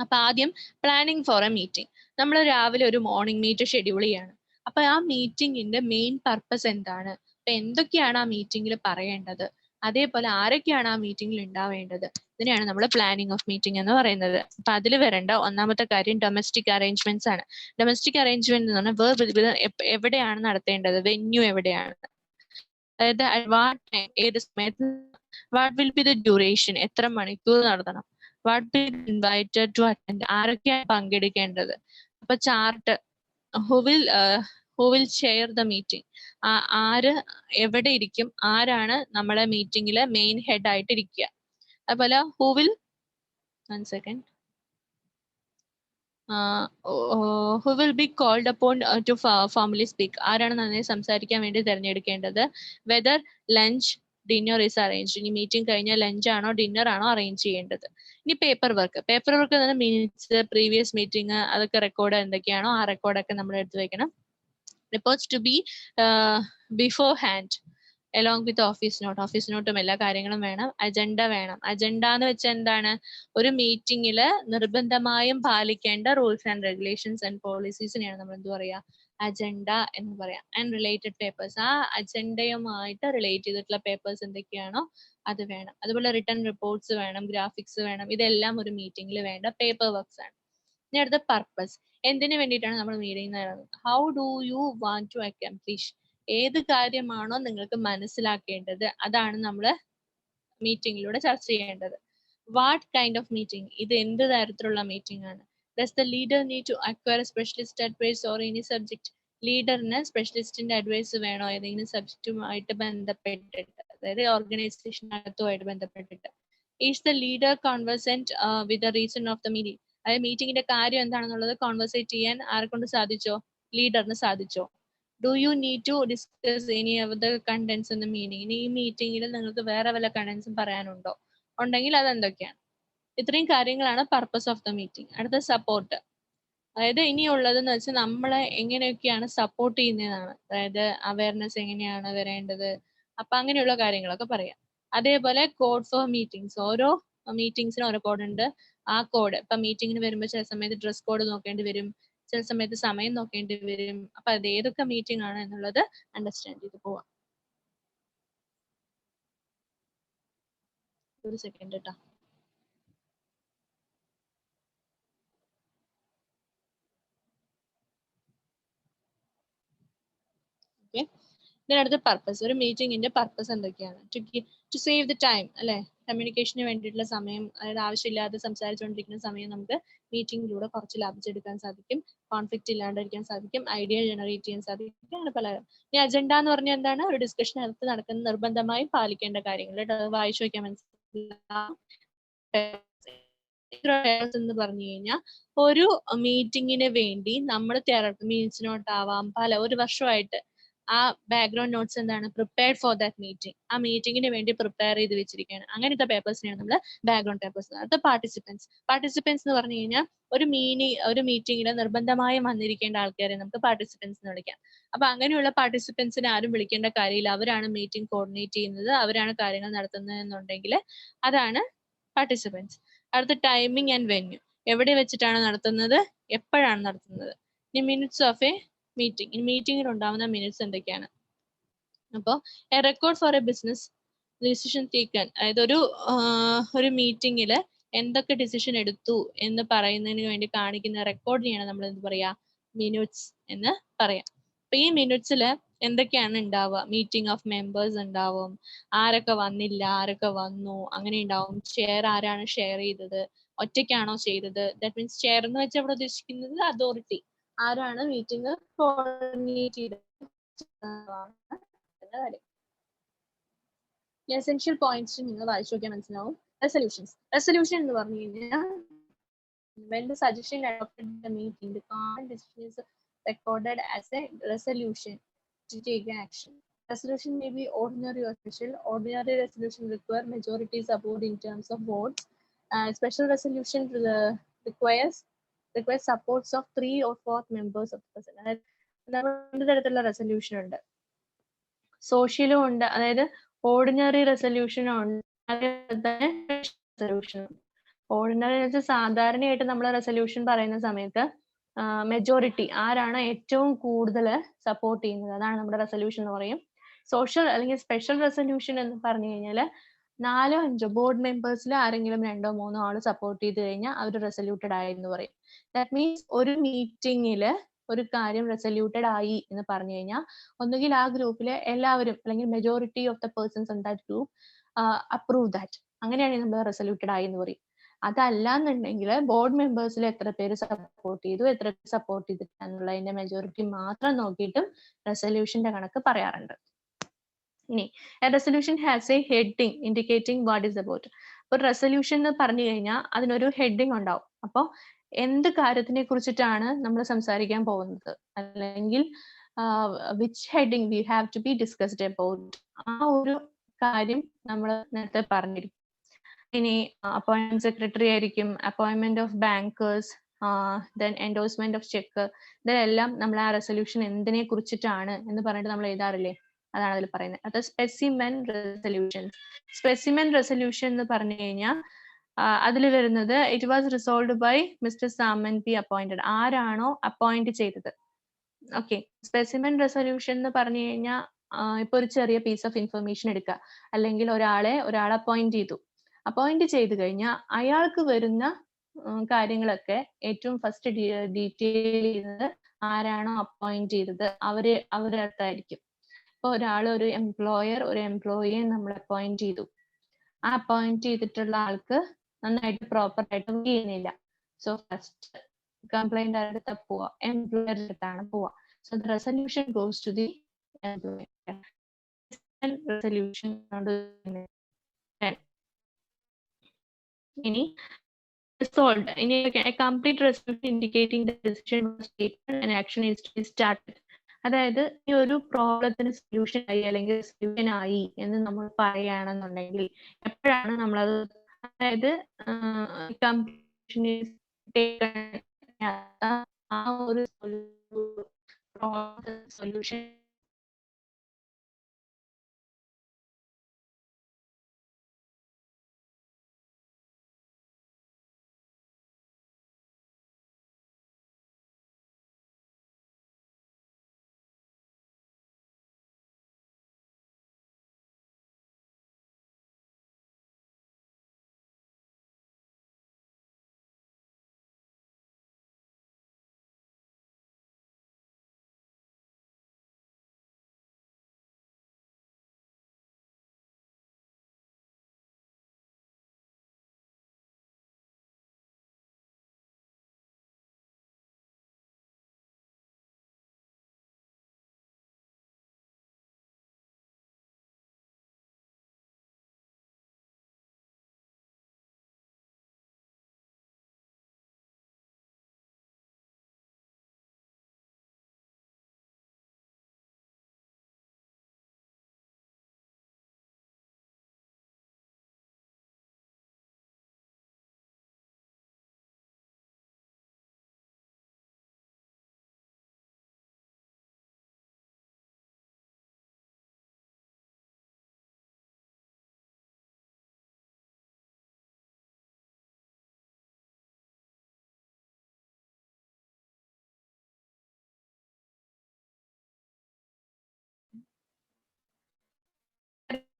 അപ്പൊ ആദ്യം പ്ലാനിങ് ഫോർ എ മീറ്റിംഗ്. നമ്മൾ രാവിലെ ഒരു മോർണിംഗ് മീറ്റ് ഷെഡ്യൂൾ ചെയ്യാണ്. അപ്പൊ ആ മീറ്റിംഗിന്റെ മെയിൻ പർപ്പസ് എന്താണ്, അപ്പൊ എന്തൊക്കെയാണ് ആ മീറ്റിംഗിൽ പറയേണ്ടത്, അതേപോലെ ആരൊക്കെയാണ് ആ മീറ്റിംഗിൽ ഉണ്ടാവേണ്ടത്, ഇതിനെയാണ് നമ്മൾ പ്ലാനിങ് ഓഫ് മീറ്റിംഗ് എന്ന് പറയുന്നത്. അപ്പൊ അതിൽ വരേണ്ട ഒന്നാമത്തെ കാര്യം ഡൊമസ്റ്റിക് അറേഞ്ച്മെന്റ്സ് ആണ്. ഡൊമസ്റ്റിക് അറേഞ്ച്മെന്റ് എന്ന് പറഞ്ഞാൽ എവിടെയാണ് നടത്തേണ്ടത്, വെന്യൂ എവിടെയാണ്, അതായത് ഏത് സമയത്ത്, what will be the duration, എത്ര മണിക്കൂർ നടത്തണം, what be invited to attend, ആരൊക്കെയാണ് പങ്കെടുക്കേണ്ടത്. അപ്പൊ chart, who will chair the meeting, ആര് എവിടെ ഇരിക്കും, ആരാണ് നമ്മളെ മീറ്റിംഗിലെ മെയിൻ ഹെഡ് ആയിട്ട് ഇരിക്കുക. അതുപോലെ who will be called upon to formally speak, ആരാണ് നന്നായി സംസാരിക്കാൻ വേണ്ടി തിരഞ്ഞെടുക്കേണ്ടത്. Whether lunch dinner is arrange, ഇനി മീറ്റിംഗ് കഴിഞ്ഞാൽ ലഞ്ച് ആണോ ഡിന്നർ ആണോ അറേഞ്ച് ചെയ്യേണ്ടത്. ഇനി paper work minutes, previous meeting, അതൊക്കെ റെക്കോർഡ് എന്തൊക്കെയാണോ ആ റെക്കോർഡൊക്കെ നമ്മൾ എടുത്തു വെക്കണം. Reports to be beforehand along with office നോട്ടും എല്ലാ കാര്യങ്ങളും വേണം. അജണ്ട വേണം. അജണ്ട എന്ന് വെച്ചാൽ എന്താണ്, ഒരു മീറ്റിംഗിൽ നിർബന്ധമായും പാലിക്കേണ്ട റൂൾസ് ആൻഡ് റെഗുലേഷൻസ് ആൻഡ് പോളിസീസിനെയാണ് നമ്മൾ എന്ത് പറയാ, അജണ്ട എന്ന് പറയാം. ആൻഡ് റിലേറ്റഡ് പേപ്പേഴ്സ്, ആ അജണ്ടയുമായിട്ട് റിലേറ്റ് ചെയ്തിട്ടുള്ള പേപ്പേഴ്സ് എന്തൊക്കെയാണോ അത് വേണം. അതുപോലെ റിട്ടൺ റിപ്പോർട്ട്സ് വേണം, ഗ്രാഫിക്സ് വേണം. ഇതെല്ലാം ഒരു മീറ്റിംഗിൽ വേണ്ട പേപ്പർ വർക്ക്സ് ആണ്. ഇനി അടുത്ത പർപ്പസ്, എന്തിനു വേണ്ടിയിട്ടാണ് നമ്മൾ മീറ്റിംഗ് നടത്തുന്നത്. How do you want to accomplish, ഏത് കാര്യമാണോ നിങ്ങൾക്ക് മനസ്സിലാക്കേണ്ടത് അതാണ് നമ്മൾ മീറ്റിംഗിലൂടെ ചർച്ച ചെയ്യേണ്ടത്. വാട്ട് കൈൻഡ് ഓഫ് മീറ്റിംഗ്, ഇത് എന്ത് തരത്തിലുള്ള മീറ്റിംഗ് ആണ്. Does the leader need to acquire specialist advice or any subject, ലീഡറിന് സ്പെഷ്യലിസ്റ്റിന്റെ അഡ്വൈസ് വേണോ ഏതെങ്കിലും സബ്ജക്റ്റുമായിട്ട് ബന്ധപ്പെട്ടിട്ട്, അതായത് ഓർഗനൈസേഷനകത്തുമായിട്ട് ബന്ധപ്പെട്ടിട്ട്. Is the leader conversant with the reason of the meeting, അതായത് മീറ്റിംഗിന്റെ കാര്യം എന്താണെന്നുള്ളത് കോൺവേഴ്സേറ്റ് ചെയ്യാൻ ആരെക്കൊണ്ട് സാധിച്ചോ, ലീഡറിന് സാധിച്ചോ. Do you need to discuss any of the contents in the meeting, ഇനി ഈ മീറ്റിംഗിൽ നിങ്ങൾക്ക് വേറെ വല്ല കണ്ടന്റ്സും പറയാനുണ്ടോ, ഉണ്ടെങ്കിൽ അതെന്തൊക്കെയാണ്. ഇത്രയും കാര്യങ്ങളാണ് പർപ്പസ് ഓഫ് ദ മീറ്റിംഗ്. അടുത്ത സപ്പോർട്ട്, അതായത് ഇനിയുള്ളതെന്ന് വെച്ചാൽ നമ്മളെ എങ്ങനെയൊക്കെയാണ് സപ്പോർട്ട് ചെയ്യുന്നതാണ്, അതായത് അവയർനെസ് എങ്ങനെയാണ് വരേണ്ടത്, അപ്പൊ അങ്ങനെയുള്ള കാര്യങ്ങളൊക്കെ പറയാം. അതേപോലെ കോഡ് ഫോർ മീറ്റിംഗ്സ്, ഓരോ മീറ്റിംഗ്സിനും ഓരോ കോഡ് ഉണ്ട്. ആ കോഡ് ഇപ്പൊ മീറ്റിംഗിന് വരുമ്പോൾ ചില സമയത്ത് ഡ്രസ് കോഡ് നോക്കേണ്ടി വരും, ചില സമയത്ത് സമയം നോക്കേണ്ടി വരും. അപ്പൊ അത് ഏതൊക്കെ മീറ്റിംഗ് ആണ് എന്നുള്ളത് അണ്ടർസ്റ്റാൻഡ് ചെയ്ത് പോവാം. ഒരു സെക്കൻഡ് കേട്ടോ. ഓക്കെ, ഇതിനടുത്ത പർപ്പസ്, ഒരു മീറ്റിംഗിന്റെ പർപ്പസ് എന്തൊക്കെയാണ്? ടു സേവ് ദ ടൈം അല്ലെ, കമ്മ്യൂണിക്കേഷന് വേണ്ടിയിട്ടുള്ള സമയം, അതായത് ആവശ്യമില്ലാതെ സംസാരിച്ചുകൊണ്ടിരിക്കുന്ന സമയം നമുക്ക് മീറ്റിംഗിലൂടെ കുറച്ച് ലാഭിച്ചെടുക്കാൻ സാധിക്കും, കോൺഫ്ലിക്റ്റ് ഇല്ലാണ്ടിരിക്കാൻ സാധിക്കും, ഐഡിയ ജനറേറ്റ് ചെയ്യാൻ സാധിക്കും, അങ്ങനെ പലരും. ഇനി അജണ്ട എന്ന് പറഞ്ഞാൽ എന്താണ്? ഒരു ഡിസ്കഷൻ അകത്ത് നടക്കുന്ന നിർബന്ധമായും പാലിക്കേണ്ട കാര്യങ്ങൾ. വായിച്ചു വയ്ക്കാൻ മനസ്സിലാവും. എന്ന് പറഞ്ഞു കഴിഞ്ഞാൽ ഒരു മീറ്റിങ്ങിന് വേണ്ടി നമ്മൾ മീൻസ് നോട്ട് ആവാം, ഒരു വർഷമായിട്ട് ആ ബാക്ക്ഗ്രൗണ്ട് നോട്ട്സ് എന്താണ്, പ്രിപ്പയർഡ് ഫോർ ദാറ്റ് മീറ്റിംഗ്, ആ മീറ്റിങ്ങിന് വേണ്ടി പ്രിപ്പയർ ചെയ്ത് വെച്ചിരിക്കുകയാണ്. അങ്ങനത്തെ പേപ്പേഴ്സിനെയാണ് നമ്മൾ ബാക്ക്ഗ്രൗണ്ട് പേപ്പേഴ്സ്. അത് പാർട്ടിസിപ്പൻസ് എന്ന് പറഞ്ഞു കഴിഞ്ഞാൽ ഒരു മീറ്റിംഗിൽ നിർബന്ധമായും വന്നിരിക്കേണ്ട ആൾക്കാരെ നമുക്ക് പാർട്ടിസിപ്പൻസ് എന്ന് വിളിക്കാം. അപ്പൊ അങ്ങനെയുള്ള പാർട്ടിസിപ്പൻസിനെ ആരും വിളിക്കേണ്ട കാര്യമില്ല, അവരാണ് മീറ്റിംഗ് കോർഡിനേറ്റ് ചെയ്യുന്നത്, അവരാണ് കാര്യങ്ങൾ നടത്തുന്നത് എന്നുണ്ടെങ്കിൽ അതാണ് പാർട്ടിസിപ്പൻസ്. അടുത്ത ടൈമിംഗ് ആൻഡ് വെന്യൂ, എവിടെ വെച്ചിട്ടാണ് നടത്തുന്നത്, എപ്പോഴാണ് നടത്തുന്നത്. ഇനി മിനിറ്റ്സ് ഓഫ് എ മീറ്റിംഗ്, ഈ മീറ്റിംഗിൽ ഉണ്ടാവുന്ന മിനിറ്റ്സ് എന്തൊക്കെയാണ്? അപ്പോൾ A record four A business decision taken, അതായത് ഒരു മീറ്റിംഗിൽ എന്തൊക്കെ ഡിസിഷൻ എടുത്തു എന്ന് പറയുന്നതിന് വേണ്ടി കാണിക്കുന്ന റെക്കോർഡിനെയാണ് നമ്മൾ എന്ത് പറയാ, മിനിറ്റ്സ് എന്ന് പറയാം. അപ്പൊ ഈ മിനിറ്റ്സിൽ എന്തൊക്കെയാണ് ഉണ്ടാവുക? മീറ്റിംഗ് ഓഫ് മെമ്പേഴ്സ് ഉണ്ടാവും, ആരൊക്കെ വന്നില്ല, ആരൊക്കെ വന്നു, അങ്ങനെ ഉണ്ടാവും. ഷെയർ ആരാണ് ഷെയർ ചെയ്തത്, ഒറ്റയ്ക്കാണോ ചെയ്തത്, ദാറ്റ് മീൻസ് ഷെയർ എന്ന് വെച്ചാൽ ഇവിടെ ഉദ്ദേശിക്കുന്നത് അതോറിറ്റി, ആരാണ് മീറ്റിംഗ് കോർഡിനേറ്റ് ചെയ്തത്. എസെൻഷ്യൽ പോയിന്റ്സ് നിങ്ങൾ വായിച്ചു നോക്കിയാൽ മനസ്സിലാവും. റെസൊല്യൂഷൻ എന്ന് പറഞ്ഞു കഴിഞ്ഞാൽ when the suggestion adopted in the meeting, the common decision is recorded as a resolution to take action. Resolution may be ordinary or special. Ordinary resolution require majority support in terms of votes. Special resolution requires supports of 3 or 4 members of the person. അതായത് രണ്ട് തരത്തിലുള്ള resolution ഉണ്ട്, സോഷ്യലും ഉണ്ട്, അതായത് ordinary റെസൊല്യൂഷനും ഉണ്ട്, അതേപോലെ തന്നെ resolution. Ordinary എന്ന് വെച്ചാൽ സാധാരണയായിട്ട് നമ്മൾ റെസൊല്യൂഷൻ പറയുന്ന സമയത്ത് മെജോറിറ്റി ആരാണ് ഏറ്റവും കൂടുതൽ സപ്പോർട്ട് ചെയ്യുന്നത്, അതാണ് നമ്മുടെ റെസൊല്യൂഷൻ എന്ന് പറയും. സോഷ്യൽ അല്ലെങ്കിൽ സ്പെഷ്യൽ റെസൊല്യൂഷൻ എന്ന് പറഞ്ഞു കഴിഞ്ഞാൽ 4-5 ബോർഡ് മെമ്പേഴ്സിൽ ആരെങ്കിലും 2-3 ആള് സപ്പോർട്ട് ചെയ്ത് കഴിഞ്ഞാൽ അവർ റെസൊല്യൂട്ടഡ് ആയി എന്ന് പറയും. ദാറ്റ് മീൻസ് ഒരു മീറ്റിംഗിൽ ഒരു കാര്യം റെസൊല്യൂട്ടഡ് ആയി എന്ന് പറഞ്ഞു കഴിഞ്ഞാൽ ഒന്നുകിൽ ആ ഗ്രൂപ്പിലെ എല്ലാവരും അല്ലെങ്കിൽ majority of the persons in that group approve that, അങ്ങനെയാണെങ്കിൽ നമ്മൾ റെസൊല്യൂട്ടഡ് ആയി എന്ന് പറയും. അതല്ലാന്നുണ്ടെങ്കിൽ ബോർഡ് മെമ്പേഴ്സിൽ എത്ര പേര് സപ്പോർട്ട് ചെയ്തു, എത്ര പേര് സപ്പോർട്ട് ചെയ്തിട്ടില്ല എന്നുള്ളതിന്റെ മെജോറിറ്റി മാത്രം നോക്കിയിട്ടും റെസൊല്യൂഷന്റെ കണക്ക് പറയാറുണ്ട്. ഇനി resolution has A heading indicating what is about. ഒരു റെസൊല്യൂഷൻ എന്ന് പറഞ്ഞു കഴിഞ്ഞാൽ അതിനൊരു ഹെഡിങ് ഉണ്ടാവും. അപ്പോൾ എന്ത് കാര്യത്തിനെ കുറിച്ചിട്ടാണ് നമ്മൾ സംസാരിക്കാൻ പോകുന്നത്, അല്ലെങ്കിൽ which heading we have to be discussed about, ആ ഒരു കാര്യം നമ്മൾ നേരത്തെ പറഞ്ഞിരിക്കും. ഇനി അപ്പോയിന്റ്മെന്റ് സെക്രട്ടറി ആയിരിക്കും, appointment of bankers, then endorsement of cheque, ഇതെല്ലാം നമ്മൾ ആ റെസൊല്യൂഷൻ എന്തിനെ കുറിച്ചിട്ടാണ് എന്ന് പറഞ്ഞിട്ട് നമ്മൾ എഴുതാറില്ലേ, അതാണ് അതിൽ പറയുന്നത്. അത് സ്പെസിമെൻ റെസൊല്യൂഷൻ. സ്പെസിമെൻ റെസൊല്യൂഷൻ എന്ന് പറഞ്ഞു കഴിഞ്ഞാൽ അതിൽ വരുന്നത് it was resolved by mister Saman P appointed, ആരാണോ അപ്പോയിന്റ് ചെയ്തത്. ഓക്കെ, സ്പെസിമെൻ റെസൊല്യൂഷൻ എന്ന് പറഞ്ഞു കഴിഞ്ഞാൽ ഇപ്പൊ ഒരു ചെറിയ പീസ് ഓഫ് ഇൻഫർമേഷൻ എടുക്കുക, അല്ലെങ്കിൽ ഒരാളെ അപ്പോയിന്റ് ചെയ്ത് കഴിഞ്ഞാൽ അയാൾക്ക് വരുന്ന കാര്യങ്ങളൊക്കെ ഏറ്റവും ഫസ്റ്റ് ഡീറ്റെയിൽ ചെയ്യുന്നത് ആരാണോ അപ്പോയിന്റ് ചെയ്തത് അവരുടെ അടുത്തായിരിക്കും. ഇപ്പൊ ഒരു എംപ്ലോയർ ഒരു എംപ്ലോയിയെ നമ്മൾ അപ്പോയിന്റ് ചെയ്തു, ആ അപ്പോയിന്റ് ചെയ്തിട്ടുള്ള ആൾക്ക് നന്നായിട്ട് പ്രോപ്പർ ആയിട്ട് വർക്ക് ചെയ്യുന്നില്ല. സോ ഫസ്റ്റ് കംപ്ലൈന്റ് അടുത്ത പോവാ, എംപ്ലോയറുടെ അടുത്താണ് പോവാ. So the resolution goes to the employer. Resolution ഇനി resolved. A complete resolution indicating the decision was taken and action is to be started. അതായത് ഈ ഒരു പ്രോബ്ലത്തിന് സൊല്യൂഷൻ ആയി അല്ലെങ്കിൽ സൊല്യൂഷൻ ആയി എന്ന് നമ്മൾ പറയുകയാണെന്നുണ്ടെങ്കിൽ എപ്പോഴാണ് നമ്മളത്, അതായത് ആ ഒരു സൊല്യൂഷൻ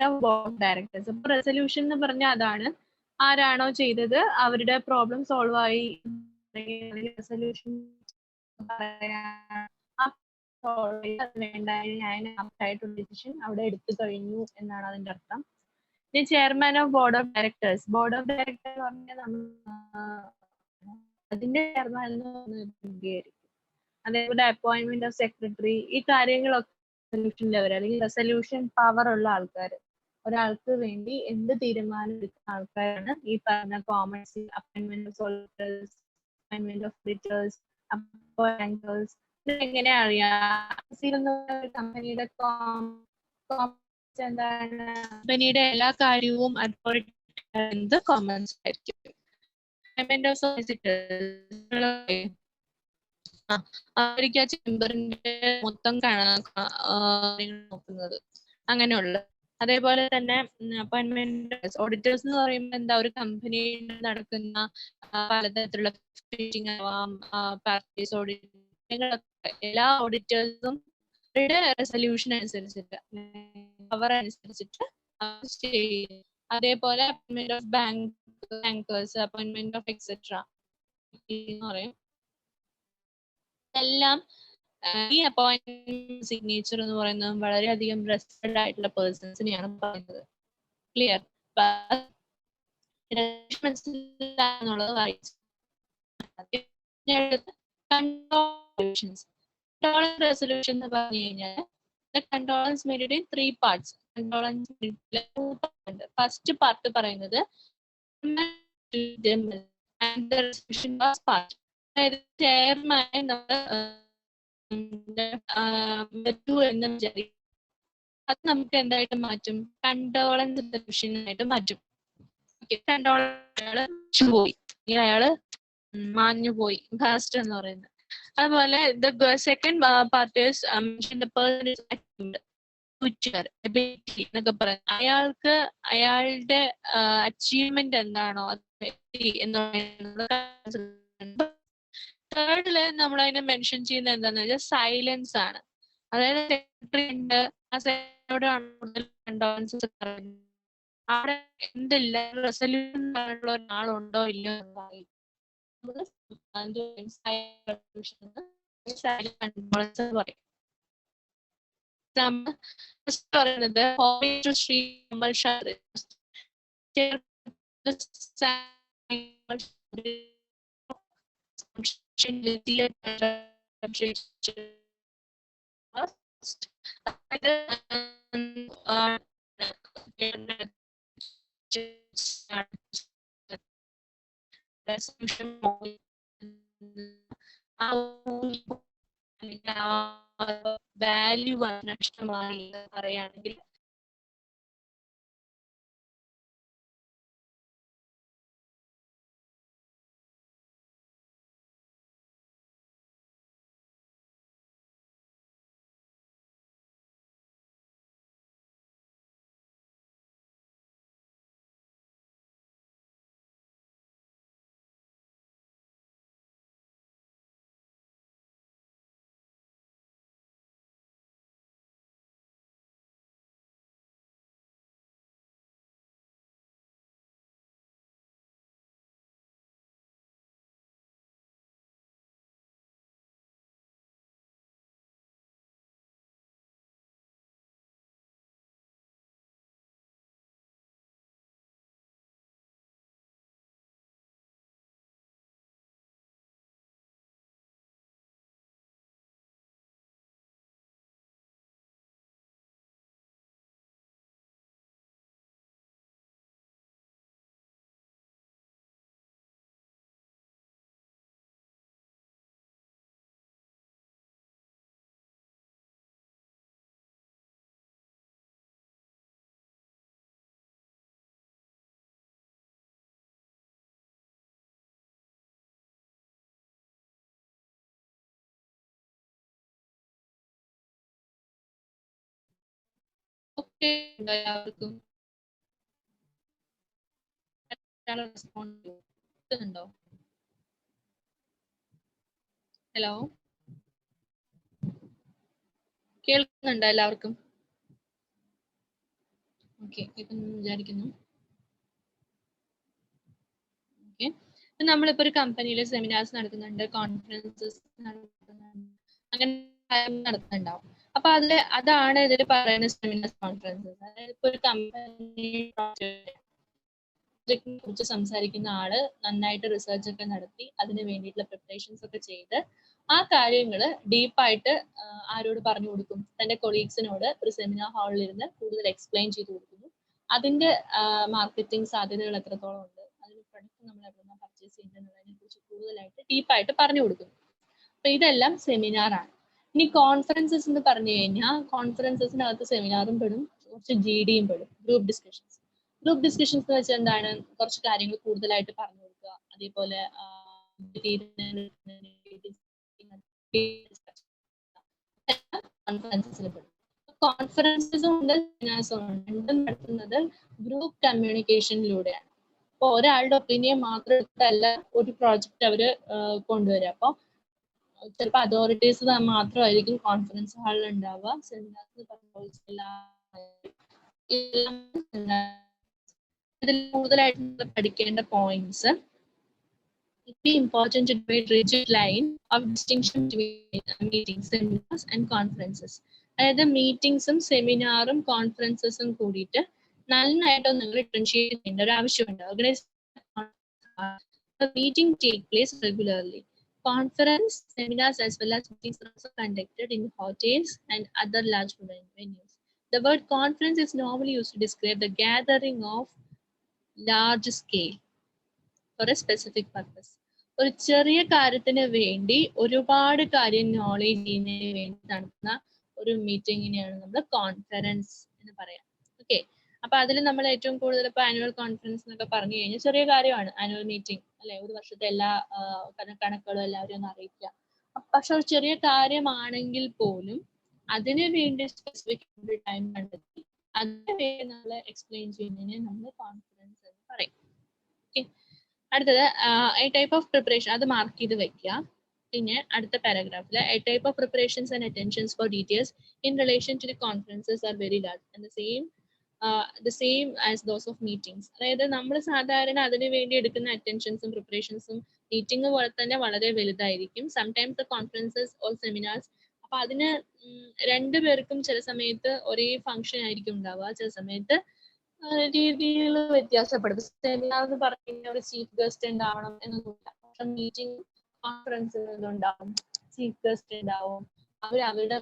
ബോർഡ് ഓഫ് ഡയറക്ടേഴ്സ്. അപ്പൊ റെസൊല്യൂഷൻ എന്ന് പറഞ്ഞാൽ അതാണ്, ആരാണോ ചെയ്തത് അവരുടെ പ്രോബ്ലം സോൾവ് ആയി. റെസൊല്യൂഷൻ വേണ്ട ആയിട്ടുള്ള ഡിസിഷൻ അവിടെ എടുത്തു കഴിഞ്ഞു എന്നാണ് അതിന്റെ അർത്ഥം. Chairman of board of directors. Board of directors പറഞ്ഞാൽ അതിന്റെ ചെയർമാൻ അതേപോലെ അപ്പോയിന്റ്മെന്റ് ഓഫ് സെക്രട്ടറി, ഈ കാര്യങ്ങളൊക്കെ റെസൊല്യൂഷൻ ലെവൽ അല്ലെങ്കിൽ റെസൊല്യൂഷൻ പവർ ഉള്ള ആൾക്കാർ, ഒരാൾക്ക് വേണ്ടി എന്ത് തീരുമാനം എടുക്കുന്ന ആൾക്കാരാണ് ഈ പറഞ്ഞ commons, appointment of solicitors, appointment of auditors, appointers. ഇതെങ്ങനെ അറിയാം? കമ്പനിയുടെ എന്താണ്, കമ്പനിയുടെ എല്ലാ കാര്യവും അതോറിറ്റി കോമൺസ് ആയിരിക്കും. അപ്പോയിന്റ്മെന്റ് ഓഫ് സോളിസിറ്റേഴ്സ് അവർക്ക് ആ ചേംബറിന്റെ മൊത്തം നോക്കുന്നത്, അങ്ങനെയുള്ള. അതേപോലെ തന്നെ അപ്പോയിന്റ്മെന്റ് ഓഡിറ്റേഴ്സ് എന്ന് പറയുമ്പോൾ എന്താ, ഒരു കമ്പനിയിൽ നടക്കുന്ന പലതരത്തിലുള്ള മീറ്റിംഗ് ആവാം, പ്രാക്ടീസ് ഓഡിറ്റ്, എല്ലാ ഓഡിറ്റേഴ്സും റെസൊല്യൂഷൻ അനുസരിച്ചിട്ട്, അവർ അനുസരിച്ചിട്ട് ചെയ്യും. അതേപോലെ appointment of bankers, appointment of etcetera എന്ന് പറയും. എല്ലാം ഈ അപ്പോയിന്റ്മെന്റ് സിഗ്നേച്ചർ എന്ന് പറയുന്നത് വളരെയധികം റെസ്പെക്റ്റഡ് ആയിട്ടുള്ള പേഴ്സൺസിനെയാണ് പറയുന്നത്. ക്ലിയർ? എന്നുള്ളത് വായിച്ചു. കണ്ടോളൻസ് റെസൊല്യൂഷൻ എന്ന് പറഞ്ഞു കഴിഞ്ഞാൽ condolence merit in 3 parts. Condolence മെരിറ്റിലെ 2 parts ഉണ്ട്. ഫസ്റ്റ് പാർട്ട് പറയുന്നത് അതായത് ചെയർമാനെ എന്ന് വിചാരിക്കും, അത് നമുക്ക് എന്തായിട്ട് മാറ്റും? കണ്ടോളൻസ് റെസൊല്യൂഷനായിട്ട് മാറ്റും. കണ്ടോളൻസ് പോയി, അയാള് മാഞ്ഞുപോയി, കാസ്റ്റ് എന്ന് പറയുന്നത്. അതുപോലെ സെക്കൻഡ് പാർട്ട് എന്നൊക്കെ പറയുന്നത് അയാൾക്ക് അയാളുടെ അച്ചീവ്മെന്റ് എന്താണോ തേർഡില് നമ്മൾ അതിനെ മെൻഷൻ ചെയ്യുന്നത് എന്താണെന്ന് വെച്ചാൽ സൈലൻസ് ആണ്. അതായത് സെക്രട്ടറി ഉണ്ട്, ആ സെക്രട്ടറിയോട് അവിടെ എന്തില്ല, റെസൊല്യൂഷൻ ഉള്ള ഒരാളുണ്ടോ ഇല്ലയോ എന്ന് പറയുന്നത് ശ്രീ കമൽ ഷാ വാല്യൂ നഷ്ടമായി പറയുകയാണെങ്കിൽ ഓക്കെ എല്ലാവർക്കും റെസ്പോണ്ട് ചെയ്യുന്നുണ്ടോ? ഹലോ, കേൾക്കുന്നുണ്ടോ എല്ലാവർക്കും? ഓക്കെ, കേൾക്കുന്നു വിചാരിക്കുന്നു. ഓക്കെ, നമ്മളിപ്പോ ഒരു കമ്പനിയിൽ സെമിനാർസ് നടക്കുന്നുണ്ട്, കോൺഫറൻസസ് നടക്കുന്നുണ്ട്, അങ്ങനെ നടത്തുന്നുണ്ടാവും. അപ്പൊ അതാണ് ഇതിൽ പറയുന്ന സെമിനാർസ് കോൺഫറൻസസ്. അതായത് ഇപ്പൊ ഒരു കമ്പനി കുറിച്ച് സംസാരിക്കുന്ന ആള് നന്നായിട്ട് റിസർച്ച് ഒക്കെ നടത്തി അതിന് വേണ്ടിയിട്ടുള്ള പ്രിപ്പറേഷൻസ് ഒക്കെ ചെയ്ത് ആ കാര്യങ്ങൾ ഡീപ്പായിട്ട് ആരോട് പറഞ്ഞു കൊടുക്കും? തന്റെ കൊളീഗ്സിനോട് ഒരു സെമിനാർ ഹാളിൽ ഇരുന്ന് കൂടുതൽ എക്സ്പ്ലെയിൻ ചെയ്ത് കൊടുക്കുന്നു. അതിന്റെ മാർക്കറ്റിംഗ് സാധ്യതകൾ എത്രത്തോളം ഉണ്ട്, അതിന് പ്രൊഡക്റ്റ് നമ്മൾ എവിടെയാണ് പർച്ചേസ് ചെയ്യുന്നതിനെ കുറിച്ച് കൂടുതലായിട്ട് ഡീപ്പായിട്ട് പറഞ്ഞു കൊടുക്കുന്നു. അപ്പൊ ഇതെല്ലാം സെമിനാറാണ്. ഇനി കോൺഫറൻസസ് എന്ന് പറഞ്ഞു കഴിഞ്ഞാൽ കോൺഫറൻസസിനകത്ത് സെമിനാറും പെടും, കുറച്ച് GDയും പെടും, ഗ്രൂപ്പ് ഡിസ്കഷൻസ്. ഗ്രൂപ്പ് ഡിസ്കഷൻസ് എന്ന് വെച്ചാൽ എന്താണ്? കുറച്ച് കാര്യങ്ങൾ കൂടുതലായിട്ട് പറഞ്ഞു കൊടുക്കുക, അതേപോലെ കോൺഫറൻസസിൽ പെടും. കോൺഫറൻസസും ഉണ്ട്, സെമിനാർസും ഉണ്ട്. രണ്ടും നടത്തുന്നത് ഗ്രൂപ്പ് കമ്മ്യൂണിക്കേഷനിലൂടെയാണ്. അപ്പോൾ ഒരാളുടെ ഒപ്പീനിയൻ മാത്രം എടുത്തല്ല ഒരു പ്രോജക്റ്റ് അവര് കൊണ്ടുവരിക. അപ്പോൾ ചിലപ്പോൾ അതോറിറ്റീസ് മാത്രമായിരിക്കും കോൺഫറൻസ് ഹാളിൽ ഉണ്ടാവുക. സെമിനാർസ് ഇതിൽ കൂടുതലായിട്ട് പഠിക്കേണ്ട points, it be important to create rigid line of distinction between meetings, seminars and conferences. അതായത് മീറ്റിംഗ്സും സെമിനാറും കോൺഫറൻസസും കൂടിയിട്ട് നന്നായിട്ട് നിങ്ങൾ ഡിഫറൻഷിയേറ്റ് ചെയ്യേണ്ട ഒരു ആവശ്യമുണ്ട്. Meeting take place regularly. Conference, seminars as well as meetings are also conducted in hotels and other large venues. The word conference is normally used to describe the gathering of large scale for a specific purpose. ഒരു ചെറിയ കാര്യത്തിന് വേണ്ടി ഒരുപാട് കാര്യം knowledge ചെയ്യുന്നതിന് വേണ്ടി നടത്തുന്ന ഒരു മീറ്റിങ്ങിനെയാണ് നമ്മൾ കോൺഫറൻസ് എന്ന് പറയാം. ഓക്കെ, അപ്പൊ അതിൽ നമ്മൾ ഏറ്റവും കൂടുതൽ ഇപ്പൊ ആനുവൽ കോൺഫറൻസ് എന്നൊക്കെ പറഞ്ഞു കഴിഞ്ഞാൽ ചെറിയ കാര്യമാണ് ആനുവൽ മീറ്റിംഗ് അല്ലെ, ഒരു വർഷത്തെ എല്ലാ കണക്കുകളും എല്ലാവരും ഒന്ന് അറിയിക്കുക. പക്ഷെ ഒരു ചെറിയ കാര്യമാണെങ്കിൽ പോലും അതിനു വേണ്ടി സ്പെസിഫിക് ടൈം കണ്ടെത്തി അതിന് വേണ്ടി നമ്മൾ എക്സ്പ്ലെയിൻ ചെയ്യുന്നതിന് നമ്മൾ കോൺഫറൻസ് എന്ന് പറയും. ഓക്കെ, അടുത്തത് എ ടൈപ്പ് ഓഫ് പ്രിപ്പറേഷൻ, അത് മാർക്ക് ചെയ്ത് വെക്കുക. പിന്നെ അടുത്ത പാരഗ്രാഫിൽ a type of preparations and attentions for details in relation to the conferences are very large and the same as those of meetings. അതായത് നമ്മൾ സാധാരണ അതിനു വേണ്ടി എടുക്കുന്ന അറ്റൻഷൻസും പ്രിപ്പറേഷൻസും മീറ്റിംഗ് പോലെ തന്നെ വളരെ വലുതായിരിക്കും. Sometimes the conferences or seminars, അപ്പൊ അതിന് രണ്ടുപേർക്കും ചില സമയത്ത് ഒരേ ഫംഗ്ഷൻ ആയിരിക്കും ഉണ്ടാവുക, ചില സമയത്ത് രീതികൾ വ്യത്യാസപ്പെടും. സെമിനാർ എന്ന് പറയുന്ന ഒരു ചീഫ് ഗസ്റ്റ് ഉണ്ടാവണം എന്നൊന്നുമില്ല. പക്ഷെ മീറ്റിംഗ് കോൺഫറൻസുകൾ ഉണ്ടാവും, ചീഫ് ഗസ്റ്റ് ഉണ്ടാവും, അവരുടെ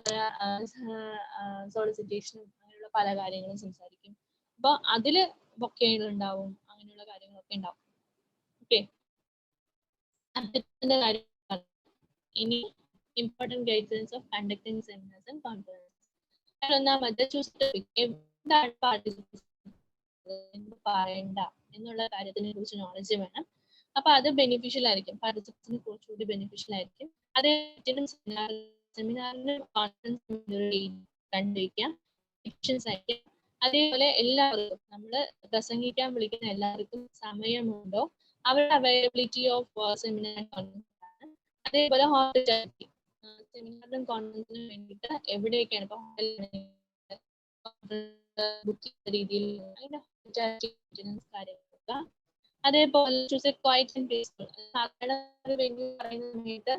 സോളിസിറ്റേഷനും അങ്ങനെയുള്ള പല കാര്യങ്ങളും സംസാരിക്കും. അപ്പൊ അതില് ബൊക്കകൾ ഉണ്ടാവും, അങ്ങനെയുള്ള കാര്യങ്ങളൊക്കെ ഉണ്ടാവും. ഓക്കെ, അതിന്റെ കാര്യം ഇനി important guidance of conducting seminars and conferences. ഒന്നാമത് ചൂസ് എന്താണ് പാർട്ടിസിപ്പേഷൻ പറയണ്ട എന്നുള്ള കാര്യത്തിനെ കുറിച്ച് നോളജ് വേണം. അപ്പൊ അത് ബെനിഫിഷ്യൽ ആയിരിക്കും, പാർട്ടിസിപ്പൻസിന് കുറച്ചുകൂടി ബെനിഫിഷ്യൽ ആയിരിക്കും. അതേ സെമിനാറിന് കോൺഫറൻസ് കണ്ടുവയ്ക്കാം, അയക്കാം. അതേപോലെ എല്ലാവർക്കും നമ്മൾ പ്രസംഗിക്കാൻ വിളിക്കുന്ന എല്ലാവർക്കും സമയമുണ്ടോ, അവരുടെ അവൈലബിലിറ്റി ഓഫ് സെമിനാർ കോൺഫറൻസ് ആണ്. അതേപോലെ ഹോസ്പിറ്റാലിറ്റി, സെമിനാറിനും കോൺഫറൻസിനും വേണ്ടിയിട്ട് എവിടെയൊക്കെയാണ് ഇപ്പൊ ബുക്കിംഗ് രീതിയിൽ കാര്യങ്ങളൊക്കെ. അതേപോലെ choose A quiet and peaceful. സാധാരണ പറയുന്ന സമയത്ത്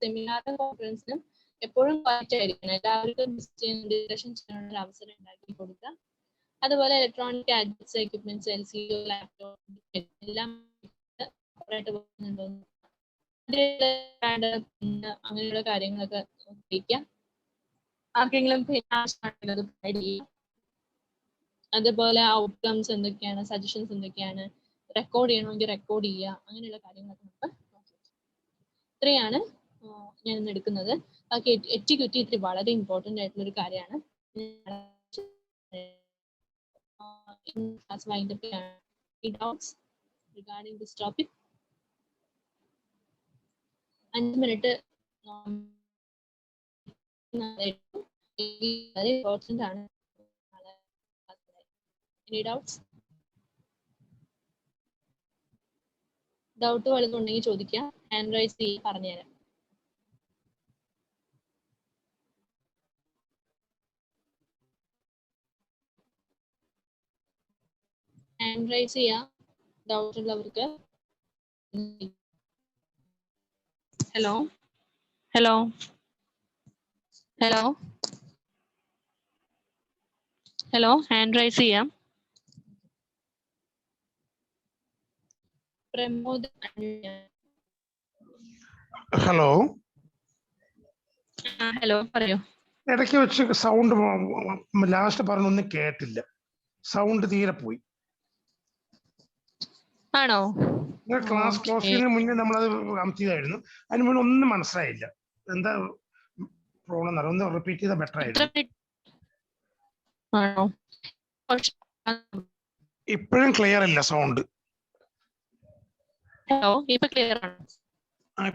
സെമിനാറിനും കോൺഫറൻസിനും എപ്പോഴും ക്വയറ്റ് ആയിരിക്കണം, എല്ലാവർക്കും ഡിസ്കഷൻ ചെയ്യാനുള്ള അവസരം ഉണ്ടാക്കി കൊടുക്കുക. അതുപോലെ electronic gadgets, equipments, LCD, laptop എല്ലാം അങ്ങനെയുള്ള കാര്യങ്ങളൊക്കെ ഉപയോഗിക്കാം. ആർക്കെങ്കിലും ആവശ്യമാണെങ്കിൽ അത് പ്രൊവൈഡ് ചെയ്യാം. അതുപോലെ ഔട്ട്കംസ് എന്തൊക്കെയാണ്, സജഷൻസ് എന്തൊക്കെയാണ്, റെക്കോർഡ് ചെയ്യണമെങ്കിൽ റെക്കോർഡ് ചെയ്യുക, അങ്ങനെയുള്ള കാര്യങ്ങളൊക്കെ നമുക്ക് നോക്കാം. ഇത്രയാണ് ഞാൻ ഇന്ന് എടുക്കുന്നത്. ഓക്കെ, എറ്റിക്വിറ്റി ഇത്തിരി വളരെ ഇമ്പോർട്ടൻ്റ് ആയിട്ടുള്ള ഒരു കാര്യമാണ്. regarding this topic. 5 മിനിറ്റ് വളരെ ഇമ്പോർട്ടൻ്റ് ആണ്. Any doubts? ഡൗട്ട് വല്ലതും ഉണ്ടെങ്കിൽ ചോദിക്കാം, ഹാൻഡ് റൈസ് ചെയ്ത് പറഞ്ഞുതരാം. ഹാൻഡ് റൈസ് ചെയ്യാം ഡൗട്ട് ഉള്ളവർക്ക്. Hello hello hello hello hand raise ചെയ്യാം. പ്രമോദ് ഹലോ, ഹലോ പറയൂ. ഇടയ്ക്ക് വെച്ച് സൗണ്ട് ലാസ്റ്റ് പറഞ്ഞൊന്നും കേട്ടില്ല, സൗണ്ട് തീരെ പോയി. ആണോ? ക്ലാസ് ക്ലോസ് ചെയ്യുന്നതിന് മുന്നേ നമ്മളത് അമർത്തിയതായിരുന്നു, അതിന് മുന്നേ ഒന്നും മനസ്സിലായില്ല. എന്താ പ്രോബ്ലം എന്നറിയാം, ഒന്ന് റിപ്പീറ്റ് ചെയ്താൽ ബെറ്റർ ആയിരുന്നു. ഇപ്പോഴും ക്ലിയർ അല്ല സൗണ്ട്. ഹലോ ഇപ്പൊ ക്ലിയർ ആണോ?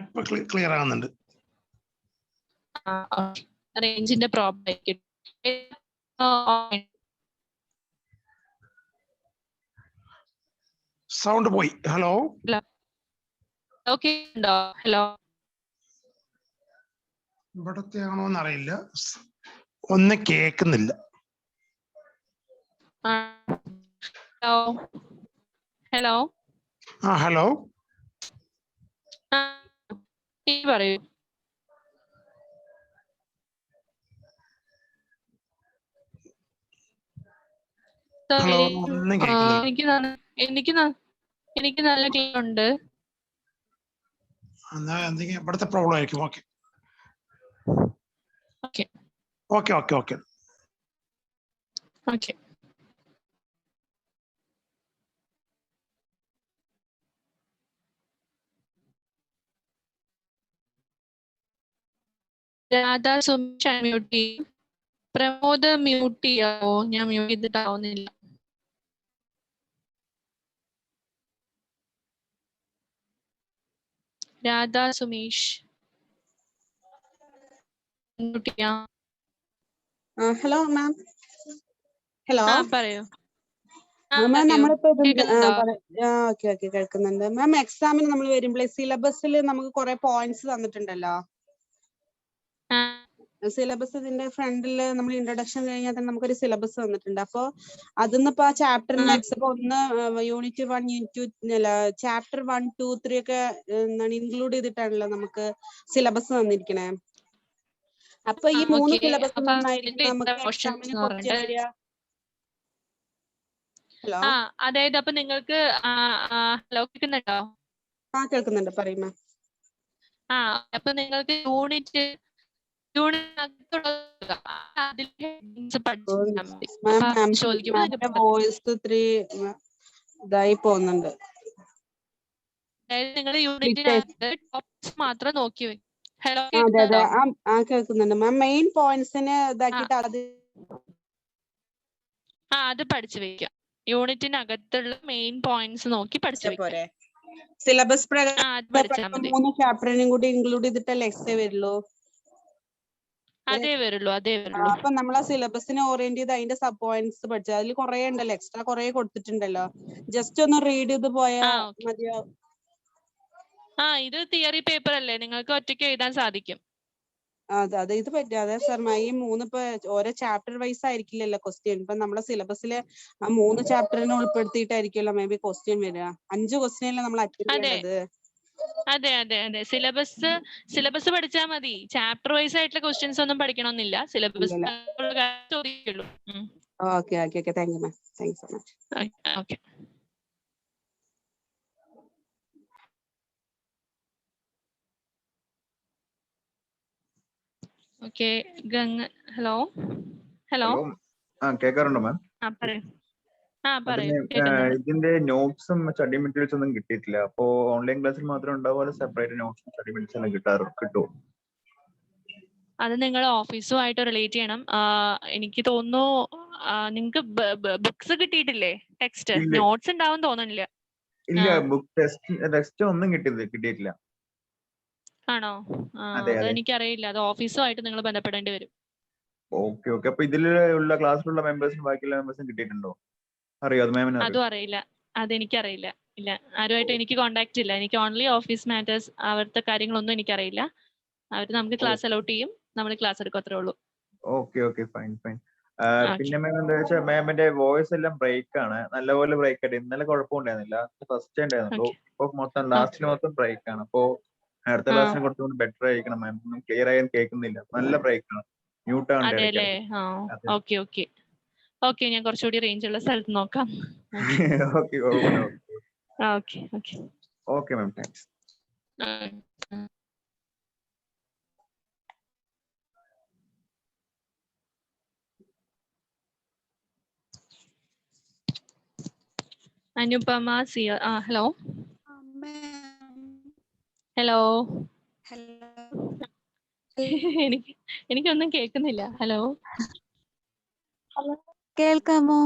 ഇപ്പൊ ക്ലിയർ ആകുന്നുണ്ട്. റേഞ്ചിന്റെ പ്രോബ്ലം ആയിരിക്കും. സൗണ്ട് പോയി. ഹലോ ഓക്കെ ഉണ്ടോ? ഹലോ ഇവിടത്തെ ആണോന്ന് അറിയില്ല, ഒന്ന് കേൾക്കുന്നില്ല. ഹലോ ഹലോ ഹലോ പറയൂ. ഹലോ, ഒന്നും കേൾക്കുന്നില്ല. എനിക്ക് നല്ല ക്ലിയർ ഉണ്ട്. എന്തെങ്കിലും ഇവിടുത്തെ പ്രോബ്ലം ആയിരിക്കും. Okay okay okay okay okay okay. Radha Sumesh mute ചെയ്യും. പ്രമോദ് മ്യൂട്ട് ചെയ്യാവോ? ഞാൻ മ്യൂട്ട് ചെയ്തിട്ടാവുന്നില്ല. രാധാ സുമേഷ് മ്യൂട്ട് ചെയ്യാം. Hello ma'am. ഹലോ പറയൂ. മാം, നമ്മളിപ്പോ ഓക്കെ കേൾക്കുന്നുണ്ട് മാം. എക്സാമിന് നമ്മൾ വരുമ്പോഴേ സിലബസിൽ നമുക്ക് കുറെ പോയിന്റ്സ് തന്നിട്ടുണ്ടല്ലോ. സിലബസ് ഇതിന്റെ ഫ്രണ്ടില് നമ്മൾ ഇൻട്രൊഡക്ഷൻ കഴിഞ്ഞാൽ തന്നെ നമുക്കൊരു സിലബസ് തന്നിട്ടുണ്ട്. അപ്പൊ അതിന്നിപ്പോ ആ ചാപ്റ്ററിന് ഒന്ന് യൂണിറ്റ് 1 യൂണിറ്റ് 2 അല്ല ചാപ്റ്റർ 1 2 3 ഒക്കെ എന്താണ് ഇൻക്ലൂഡ് ചെയ്തിട്ടാണല്ലോ നമുക്ക് സിലബസ് തന്നിരിക്കണേ. അപ്പൊ ഈ 3 സിലബസ് നന്നായിരിക്കും നമുക്ക് എക്സാമിന് ക്വസ്റ്റ്യൻ വരിക. ഹലോ അതായത് അപ്പൊ നിങ്ങൾക്ക് ഹലോ കേൾക്കുന്നുണ്ടോ? കേൾക്കുന്നുണ്ട്, പറയുമോ. അപ്പൊ നിങ്ങൾക്ക് യൂണിറ്റ് വോയിസ് ഇത്തിരി ഇതായി പോകുന്നുണ്ട്. അതായത് നിങ്ങൾ യൂണിറ്റിനകത്ത് ടോപ്പിക്സ് മാത്രം നോക്കി വെക്കും. ഹലോ അതെ അതെ കേൾക്കുന്നുണ്ട് മാം. മെയിൻ പോയിന്റ്സിന് ഇതാക്കിയിട്ട് അത് പഠിച്ചു വെക്കാം. യൂണിറ്റിനകത്തുള്ള മെയിൻ പോയിന്റ്സ് നോക്കി പഠിച്ചു പോരെ. സിലബസ് പഠിച്ചാൽ മതി. 3 ചാപ്റ്ററിനും കൂടി ഇൻക്ലൂഡ് ചെയ്തിട്ടല്ലേ എക്സേ വരുള്ളൂ. അതേ വരുള്ളൂ. അപ്പൊ നമ്മൾ ആ സിലബസിനെ ഓറിയന്റ് ചെയ്ത് അതിന്റെ സബ് പോയിന്റ്സ് പഠിച്ചത്. അതിൽ കുറെ ഉണ്ടല്ലോ, എക്സ്ട്രാ കുറെ കൊടുത്തിട്ടുണ്ടല്ലോ. ജസ്റ്റ് ഒന്ന് റീഡ് ചെയ്ത് പോയാൽ മതിയാവും. ഇത് തിയറി പേപ്പർ അല്ലേ, നിങ്ങൾക്ക് ഒറ്റയ്ക്ക് എഴുതാൻ സാധിക്കും. അതെ ഇത് പറ്റാതെ സാർ ഈ 3 ഇപ്പൊ ഓരോ ചാപ്റ്റർ വൈസ് ആയിരിക്കില്ലല്ലോ ക്വസ്റ്റ്യൻ. ഇപ്പൊ നമ്മളെ സിലബസിലെ ആ 3 ചാപ്റ്ററിനെ ഉൾപ്പെടുത്തിയിട്ടായിരിക്കുമല്ലോ മേ ബി ക്വസ്റ്റ്യൻ വരിക. 5 ക്വസ്റ്റ്യനിലെ നമ്മൾ അറ്റൻഡ് ചെയ്യേണ്ടത്. അതെ സിലബസ് പഠിച്ചാൽ മതി. ചാപ്റ്റർ വൈസ് ആയിട്ടുള്ള ക്വസ്റ്റ്യൻസ് ഒന്നും പഠിക്കണമെന്നില്ല. സിലബസ് ചോദിക്കുള്ളൂ. Okay thank you ma'am. Thank you so much. Okay. Okay hello hello കേൾക്കാറുണ്ടോ മാം? പറയൂ. ഇതിന്റെ നോട്ട്സും സ്റ്റഡി മെറ്റീരിയൽസ് ഒന്നും കിട്ടിയിട്ടില്ല. അപ്പോ ഓൺലൈൻ ക്ലാസ്സിൽ മാത്രം ഉണ്ടാവുക, സെപ്പറേറ്റ് നോട്ട്സും സ്റ്റഡി മെറ്റീരിയൽസ് എല്ലാം കിട്ടുമോ? അത് നിങ്ങൾ ഓഫീസുമായിട്ട് റിലേറ്റ് ചെയ്യണം. എനിക്ക് തോന്നുന്നു നിങ്ങൾക്ക് ബുക്സ് കിട്ടിയിട്ടില്ലേ? ടെക്സ്റ്റ് നോട്ട്സ് ഉണ്ടാവും തോന്നുന്നില്ല. ഇല്ല, ബുക്ക് ടെക്സ്റ്റ് ഒന്നും കിട്ടിയിട്ടില്ല. ആണോ? അത് എനിക്കറിയില്ല. അത് ഓഫീസുമായിട്ട് നിങ്ങൾ ബന്ധപ്പെടേണ്ടി വരും. ഓക്കെ. അപ്പൊ ഇതിലുള്ള ക്ലാസ്സിലുള്ള മെമ്പേഴ്സിന് ബാക്കിയുള്ള മെമ്പേഴ്സിന് കിട്ടിയിട്ടുണ്ടോ? അറിയോ? അത് മാമിന് അതും അറിയില്ല. അതെനിക്കറിയില്ല. ഇല്ല, ആരുമായിട്ട് എനിക്ക് കോണ്ടാക്ട് ഇല്ല. എനിക്ക് ഓൺലി ഓഫീസ് മാറ്റേഴ്സ്, അവിടുത്തെ കാര്യങ്ങളൊന്നും എനിക്കറിയില്ല. അവർ നമുക്ക് ക്ലാസ് അലോട്ട് ചെയ്യും, നമ്മൾ ക്ലാസ് എടുക്കും, അത്രേ ഉള്ളൂ. Okay fine. പിന്നെ മാം എന്താ വെച്ചാൽ മാമിന്റെ വോയിസ് എല്ലാം ബ്രേക്ക് ആണ്, നല്ലപോലെ ബ്രേക്ക് ആയിട്ട്. ഇന്നലെ കുഴപ്പമുണ്ടായിരുന്നില്ല, ഫസ്റ്റ് ഉണ്ടായിരുന്നുള്ളൂ. ഇപ്പൊ മൊത്തം ലാസ്റ്റിൽ മൊത്തം ബ്രേക്ക് ആണ്. അപ്പോ അടുത്ത ക്ലാസ്സിന് കുറച്ചുകൂടി ബെറ്റർ ആയിരിക്കണം മാം. ഒന്നും ക്ലിയർ ആയി കേൾക്കുന്നില്ല, നല്ല ബ്രേക്ക് ആണ്, മ്യൂട്ട് ആണ് അതെല്ലേ? ഓക്കെ ഓക്കെ ഓക്കെ, ഞാൻ കുറച്ചുകൂടി റേഞ്ച് ഉള്ള സ്ഥലത്ത് നോക്കാം. ഓക്കെ കുഴപ്പമില്ല. Okay okay okay ma'am, thanks. Anupama Siya. Hello hello. എനിക്കൊന്നും കേൾക്കുന്നില്ല. ഹലോ കേൾക്കാമോ?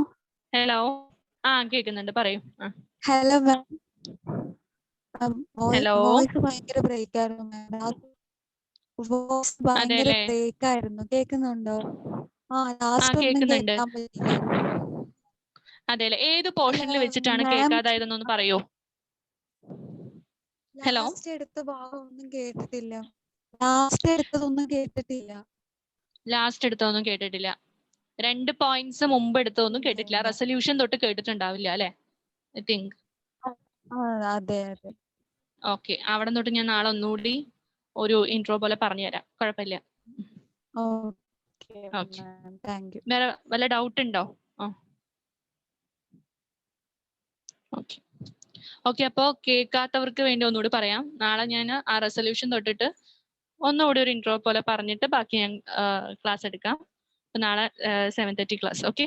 ഹലോ. കേൾക്കുന്നുണ്ട്, പറയൂ. Hello ma'am. ഹലോ. വോയിസ് ഭയങ്കര ബ്രേക്ക് ആയിരുന്നു മാം. വോയിസ് ഭയങ്കര ബ്രേക്ക് ആയിരുന്നു. കേൾക്കുന്നുണ്ടോ? ലാസ്റ്റ് ഒന്നും കേൾക്കാൻ പറ്റില്ല. അതെല്ലേ, ഏത് പോർഷനിൽ വെച്ചിട്ടാണ് കേൾക്കാതായതെന്നൊന്ന് പറയോ? ഹലോ. ലാസ്റ്റ് എടുത്ത ഭാഗം ഒന്നും കേട്ടിട്ടില്ല. ലാസ്റ്റ് എടുത്തതൊന്നും കേട്ടിട്ടില്ല. ലാസ്റ്റ് എടുത്തതൊന്നും കേട്ടിട്ടില്ല. 2 പോയിന്റ്സ് മുമ്പ് എടുത്തതൊന്നും കേട്ടിട്ടില്ല. റെസൊല്യൂഷൻ തൊട്ട് കേട്ടിട്ടുണ്ടാവില്ല അല്ലെ? I think. അതെ അതെ. ഓക്കെ, അവിടെ തൊട്ട് ഞാൻ നാളെ ഒന്നുകൂടി ഒരു ഇൻട്രോ പോലെ പറഞ്ഞുതരാം, കുഴപ്പമില്ല. വേറെ വല്ല ഡൗട്ട് ഉണ്ടോ? ഓക്കെ ഓക്കെ, അപ്പോൾ കേൾക്കാത്തവർക്ക് വേണ്ടി ഒന്നുകൂടി പറയാം. നാളെ ഞാൻ ആ റെസൊല്യൂഷൻ തൊട്ടിട്ട് ഒന്നുകൂടി ഒരു ഇൻട്രോ പോലെ പറഞ്ഞിട്ട് ബാക്കി ഞാൻ ക്ലാസ് എടുക്കാം. നാളെ 7:30 ക്ലാസ്. ഓക്കെ.